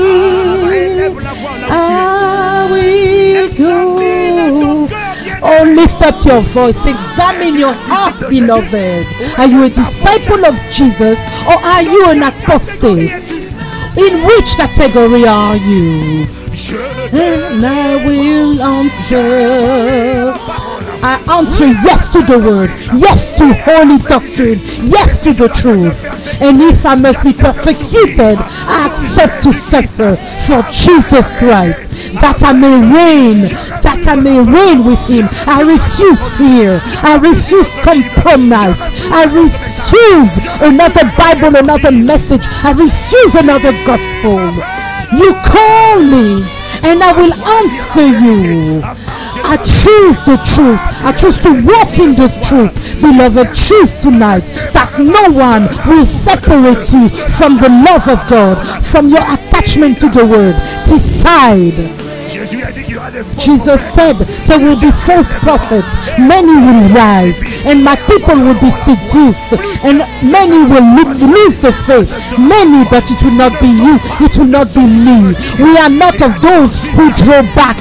I will go. Oh, lift up your voice, examine your heart, beloved. Are you a disciple of Jesus, or are you an apostate? In which category are you? And I will answer, I answer yes to the word, yes to holy doctrine, yes to the truth. And if I must be persecuted, I accept to suffer for Jesus Christ, that I may reign with him. I refuse fear. I refuse compromise. I refuse another Bible, another message. I refuse another gospel. You call me and I will answer you. I choose the truth. I choose to walk in the truth. Beloved, choose tonight that no one will separate you from the love of God, from your attachment to the word. Decide. Jesus said there will be false prophets, many will rise, and my people will be seduced, and many will lose the faith. Many, but it will not be you, it will not be me. We are not of those who draw back.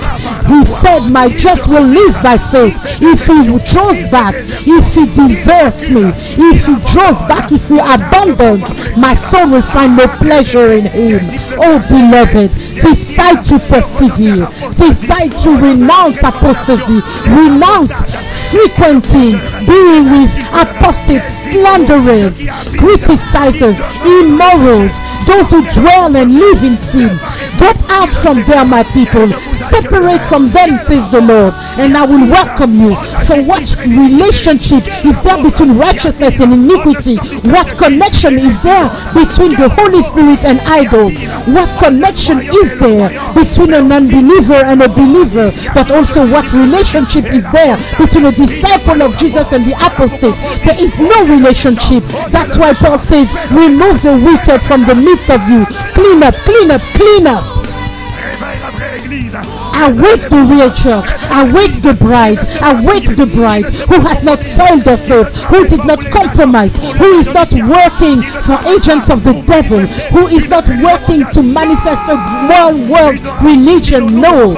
He said, my just will live by faith. If he draws back, if he deserts me, if he draws back, if he abandons, my soul will find no pleasure in him. Oh beloved, decide to persevere. Decide to renounce apostasy. Renounce frequenting, being with apostates, slanderers, criticizers, immorals, those who dwell and live in sin. Get out from there, my people. Separate from them, says the Lord, and I will welcome you. For what relationship is there between righteousness and iniquity? What connection is there between the Holy Spirit and idols? What connection is there between an unbeliever and a believer? But also, what relationship is there between a disciple of Jesus and the apostate? There is no relationship. That's why Paul says, remove the wicked from the midst of you. Clean up, clean up, clean up. Awake the real church. Awake the bride. Awake the bride who has not soiled herself, who did not compromise, who is not working for agents of the devil, who is not working to manifest a world religion. No.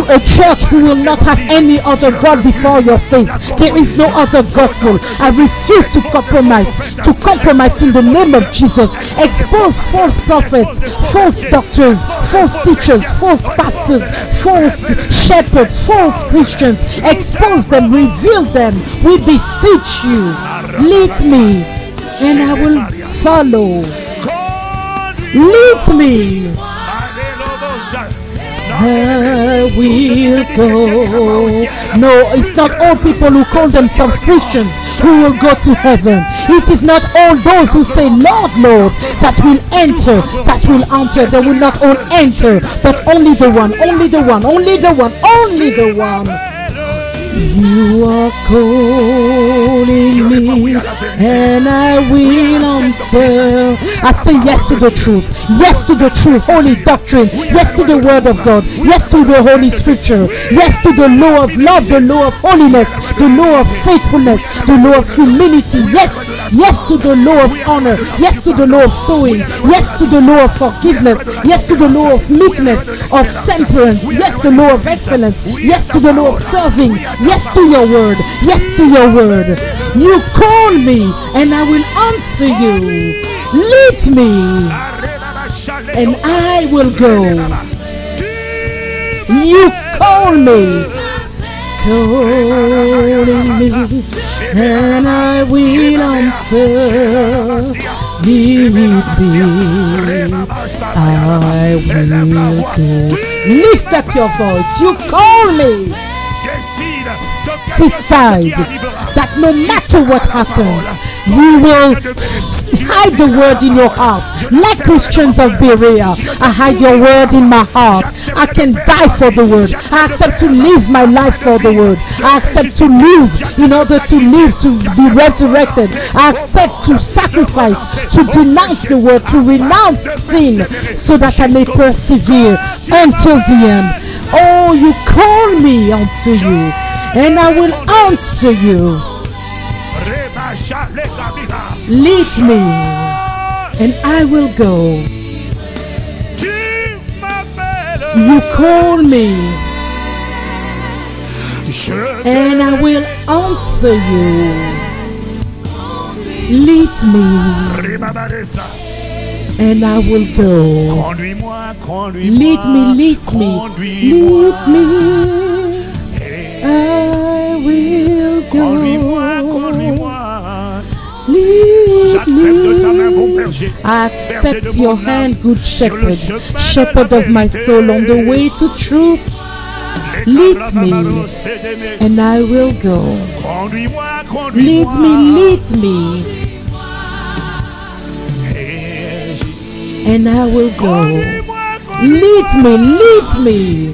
A church who will not have any other God before your face. There is no other gospel. I refuse to compromise in the name of Jesus. Expose false prophets, false doctors, false teachers, false pastors, false shepherds, false Christians. Expose them, reveal them. We beseech you. Lead me and I will follow. Lead me. I will go. No, it's not all people who call themselves Christians who will go to heaven. It is not all those who say, Lord, Lord, that will enter, that will enter. They will not all enter, but only the one, only the one, only the one, only the one. You are calling me and I will answer. I say yes to the truth, yes to the true holy doctrine, yes to the word of God, yes to the holy scripture, yes to the law of love, the law of holiness, the law of faithfulness, the law of humility, yes to the law of honor, yes to the law of sowing, yes to the law of forgiveness, yes to the law of meekness, of temperance, yes to the law of excellence, yes to the law of serving, yes to your word, yes to your word. You call me and I will answer you. Lead me and I will go. You call me, calling me and I will answer. Lead me, I will go. Lift up your voice. You call me. Decide that no matter what happens, you will hide the word in your heart. Like Christians of Berea, I hide your word in my heart. I can die for the word. I accept to live my life for the word. I accept to lose in order to live, to be resurrected. I accept to sacrifice, to denounce the word, to renounce sin, so that I may persevere until the end. Oh, you call me unto you, and I will answer you. Lead me, and I will go. You call me, and I will answer you. Lead me. and I will go. Conduis-moi, Lead me, lead me, lead me. I will Conduis-moi, go. conduis-moi. Lead J'accepte de ta main, bon me. berger. I accept Berger de your mon âme, hand, good sur le shepherd, chemin de shepherd la of my vérité. soul, on the way to truth. Lead me, and I will go. Conduis-moi, Lead conduis-moi. me, lead me, and I will go. Conduis-moi, Lead me, lead me.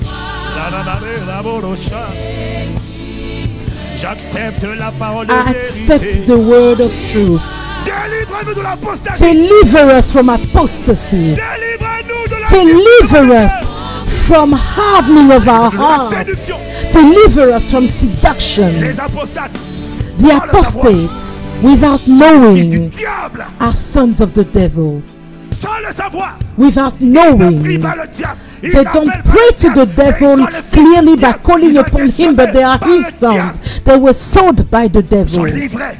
J'accepte la parole de I vérité. accept the word of truth. Délivre-nous de l'apostasie. Deliver us from apostasy. Délivre-nous de la Deliver us from hardening of our de la hearts. séduction. Deliver us from seduction. Les apostates, The apostates, without fils du knowing, diable, are sons of the devil. sans le savoir, Without ils ne prient knowing, pas le diable. Ils they n'appellent don't pas pray le to the diable, mais ils devil sont le fils clearly du by diable. calling Ils ont upon été him, but they are sauvés par his le sons. diable. They were sold by the Ils sont devil. livrés,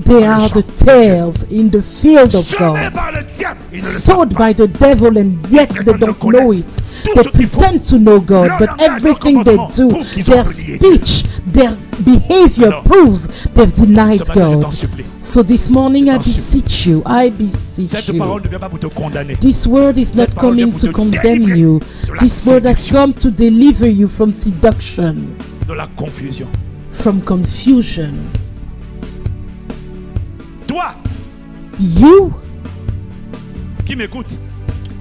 They are the tails in the field of semés God. par le diable. Ils ne le savent Sold pas. by the devil, and yet they don't know it. They pretend to know God, but everything they do, their speech, their behavior proves they've denied Ce matin, je t'en God. supplie. So this morning I beseech you, I beseech Cette you. parole ne vient pas pour te condamner. This word is not coming to condemn you. This word has come to deliver you from seduction, De la confusion. from confusion. Toi You qui m'écoutes,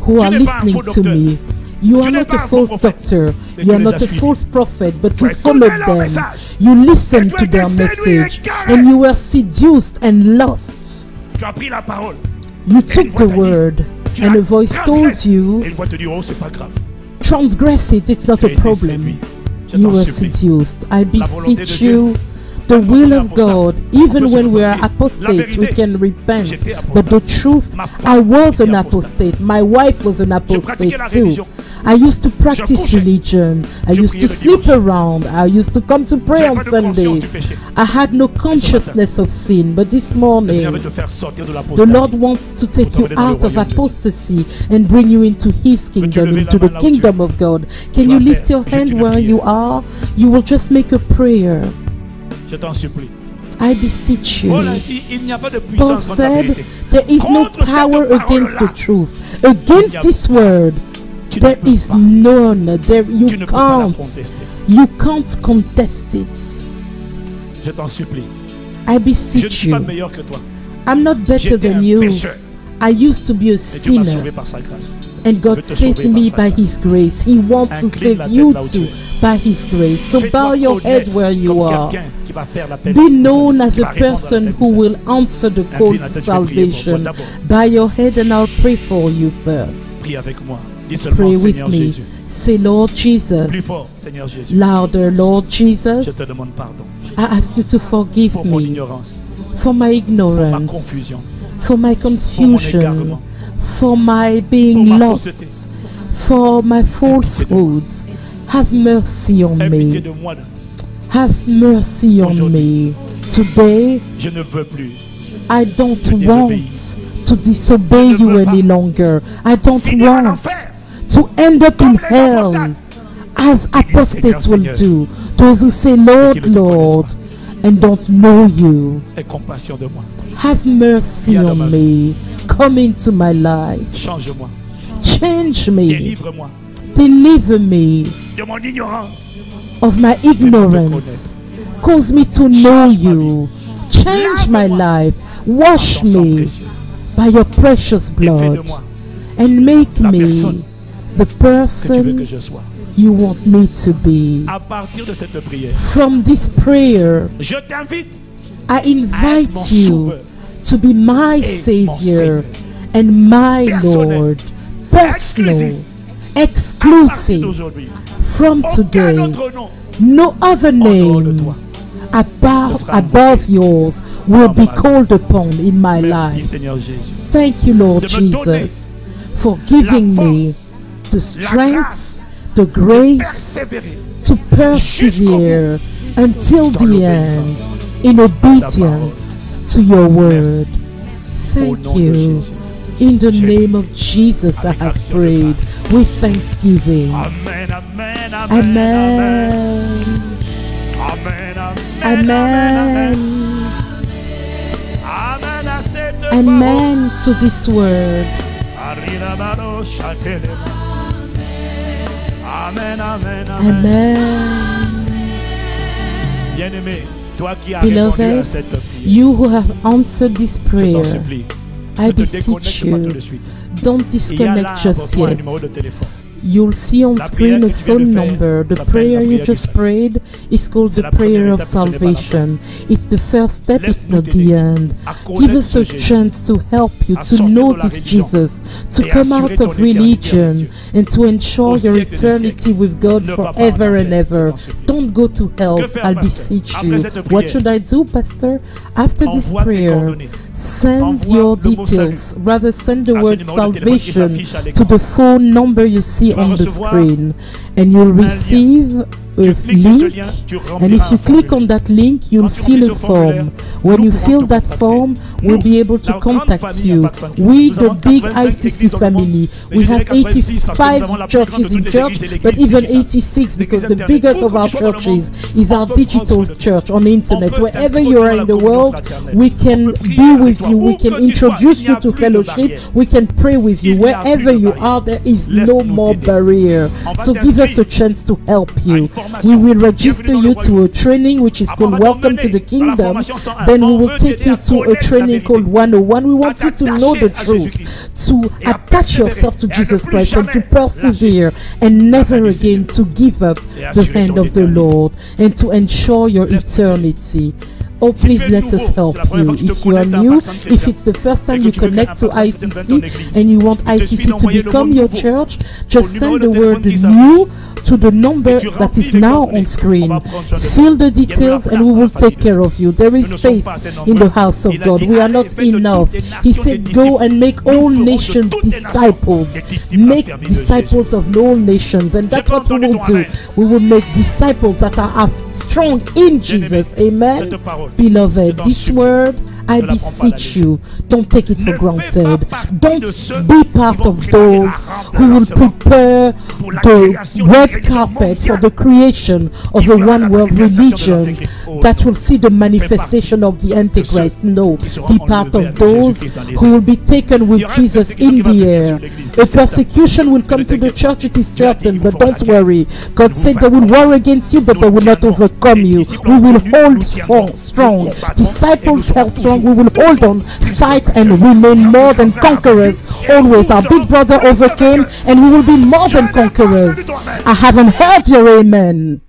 who are Tu n'es pas un listening faux to docteur. me, you Tu are n'es not pas a un faux false prophète, doctor, mais you are tu les not as a suivis. false prophet, but Tu you as followed écouté leur them. message. You Et listened tu as to été their séduit, message, égaré. and you were seduced and lost. tu as pris la parole. You une took voix the t'a dit, word, Tu and la a voice transgresses. told you, Et une voix te dit, oh, c'est pas grave. transgress it, it's not Tu as a été problem. séduit. Je You t'en were supplie. seduced. I La volonté de beseech Dieu. you, the Même quand will on est of God, apostate, on even peut se when we are repentir. La apostates, we vérité, can repent. j'étais But the apostate. truth, Ma femme I was était an apostate. apostate. My wife was an pratiquais la apostate too. religion. I used to practice couchais. religion. I Je used to priais le sleep dimanche. around. I used to come to pray J'avais on pas de conscience Sunday. du péché. I had no consciousness of sin. But this Le Seigneur veut morning, te faire sortir de the l'apostasie. Lord wants to take you t'emmener dans le out of royaume de Dieu. apostasy and bring you into His kingdom, lever la into main the là où tu kingdom of God. Can vas you faire lift your juste hand une where prière. you are? You will just make a prayer. Je t'en supplie. I beseech you. Paul a dit, il n'y a pas de Paul puissance contre la said, vérité. there is no Contre cette power against the parole-là, truth. Against this word, Tu ne there peux is pas. none. There Tu you ne peux pas la can't. contester. You can't contest it. Je t'en supplie. I Je ne beseech suis pas you. meilleur que toi. I'm not better J'étais than un you. pécheur. I used to be a Et Dieu m'a sinner, sauvé par sa grâce. and God veut te saved sauver me par sa by His grace. He wants to Incline save la you tête là où tu too es. by His grace. So Fais-toi bow your head connaître where you comme are. quelqu'un qui va faire l'appel Be au known salut, as qui a va répondre à person l'appel who au will answer the call Incline to la tête, je vais prier pour toi salvation. d'abord. Bow your head and I'll pray for you first. salut. Prie avec moi. Dis seulement Pray with Seigneur me. Jésus. Say, Lord Plus Jesus. fort, Seigneur Jésus. Louder, Lord Je Jesus. te demande pardon I ask you to forgive pour mon me ignorance, for my ma ignorance, confusion, for my pour mon confusion, égarement, for my being pour ma lost, fausseté. for my falsehoods. Have mercy on Aie pitié me. de moi. Have mercy on me. Today, Je ne veux plus. I don't te want désobéir. to disobey Je ne you veux any pas longer. I don't finir en want enfer to end up in comme les hell apostates. as apostates will Seigneur, do. Those who say, Lord, qui ne te Lord, connaissent and don't know you. Aie compassion de moi. Have mercy Viens dans on ma me. Come into my life. Change-moi. Change me. Délivre-moi Deliver me de mon ignorance. of my ignorance. Cause me to know you. Change my life. Wash Ton sang me précieux. by your precious Et fais de blood moi and make la me personne the que tu veux que person je sois. you want me to be. À partir de cette prière, From this prayer, je t'invite I à être mon invite you sauveur to be my et Savior mon Seigneur. and my Personnel. Lord, personal, À partir exclusive. d'aujourd'hui. From Aucun today, autre nom no other dehors de name toi. above yours will be Par ma called upon in my Merci life. Seigneur Jésus. Thank you, Lord de me donner Jesus, for giving la me the strength, grâce the grace Persévérer to persevere until dans the l'obéissance end in obedience to your word. au Thank nom de you. Jésus. In the name of Jesus, I have prayed with thanksgiving. Amen, amen, amen, Amen. amen, amen, Amen. amen à cette Amen to this word. Amen, amen, amen. Amen. Bien-aimé, toi qui as répondu à Beloved, cette prière, you who have answered this je t'en prayer, supplie, I ne te beseech déconnecte pas tout de you, suite. don't Il y a là disconnect just pour toi un yet. numéro de téléphone. You'll see on La screen prière a que tu viens phone de faire number. The s'appelle prayer la you prière just du salut. prayed is called C'est the la première prayer of étape, ce n'est pas la fin. salvation. It's the first step, it's Laisse-nous not the t'aider end. à Give connaître us ce a Jésus chance to help you à to sortir know de la this religion Jesus, to et come assurer out ton of éternité religion avec Dieu. and to ensure Au your siècle des eternity siècles. with God Ne va pas en forever and enfer, ever. je t'en supplie. Don't go to hell, Que faire, I'll pasteur? beseech Après you. cette What prière, should I do, Pastor? After this envoie tes prayer, coordonnées. send Envoie your le mot details, rather send the à ce word numéro de téléphone qui salvation s'affiche à to l'écran. the phone number you see Tu vas on the recevoir screen, and you'll lien. receive a Tu cliques sur ce link, lien, tu and rempliras if you un click formulaire. on that link, you'll Quand tu fill remplis a ce formulaire, form. When nous you pourrons fill te that contacter. form, we'll Nous, be able to la grande contact famille you. à Pâques Saint-Christ. We, Nous the avons big 85 ICC églises dans le monde, family, mais we je have dirais 86 parce que nous 85 avons la plus grande churches de in toutes les church, églises et but l'église even digitale. 86 because the Internet. biggest Où of que our tu sois dans le churches monde, is on our peut digital prendre soin de church toi. on the internet. On peut Wherever t'introduire you are à la in the communion world, fraternelle. we On can peut prier be avec with toi. you, Où we que can tu sois, introduce il n'y you a to plus de fellowship, barrière. we can pray with you. Il n'y a Wherever plus de you barrière. are, there is no Laisse-nous more t'aider. barrier. On va So give us a t'inscrire chance to help à you. une formation. We will Bienvenue register dans le you to a royaume. training which is Après, on called va Welcome to t'emmener the dans la Kingdom. formation 101. Then we On will veut take t'aider you à to a connaître la training vérité. called 101. We want you to know the t'attacher à truth, Jésus-Christ. to Et à attach yourself to persévérer. Et à ne Jesus plus Christ and to jamais persevere and never du again Seigneur. to give up Et the assurer hand ton of the éternité. Lord and to ensure your eternity. Oh, please tu es let nouveau, us help c'est la première you. fois que tu te If you are connectes à new, Pâques Saint-Chrétien, if it's the first time et que you tu veux connect to qu'un Pâques Saint-Chrétien devienne ICC ton église, and you want il te ICC suffit to d'envoyer le become mot your nouveau church, au just numéro send de the téléphone word qui new to the et number tu that remplis is les now coordonnées. on screen. On va prendre soin de toi. Fill the Il y a de la details place and we dans la will famille take de care of you. There is Nous ne sommes space pas assez in nombreux. the house of Il a God. dit, We are allez, not faites de enough. toutes les He nations said, des go disciples. and make Nous all ferons de nations toutes les disciples. nations des disciples Make affermis de disciples of all nations. And that's pas what we entendu will ton do. amen. We will make disciples that are strong in Jesus. Amen. Cette parole, Beloved, je t'en this supplie, word, I ne la prends pas à la beseech légère. you, don't take it Ne for fais granted. pas partie Don't de ceux be qui part vont of préparer la those rampe de who will lancement prepare pour la the création d'une red religion carpet for mondiale the creation of qui a fera la one world manifestation de religion l'Antéchrist. Oh that non. will see the manifestation of the Antichrist. No, qui seront be part enlevés of avec those Jésus-Christ dans les who will be taken Il with y aura une Jesus persécution in qui va the venir air. sur l'Église, A c'est persecution will come Ne to the t'inquiète church, pas. it is Dieu a dit, certain, ils but vous feront don't la guerre. worry. God Nous said vous they will vaincrons. war against you, but Nous they will not tiendrons. overcome Les you. disciples We ont will connu, hold nous tiendrons. strong. Nous combattrons et nous Disciples serons held strong. toujours, We will hold on, fight, and remain more than conquerors. Always, our big brother overcame, and we will be more than conquerors. I haven't heard your amen.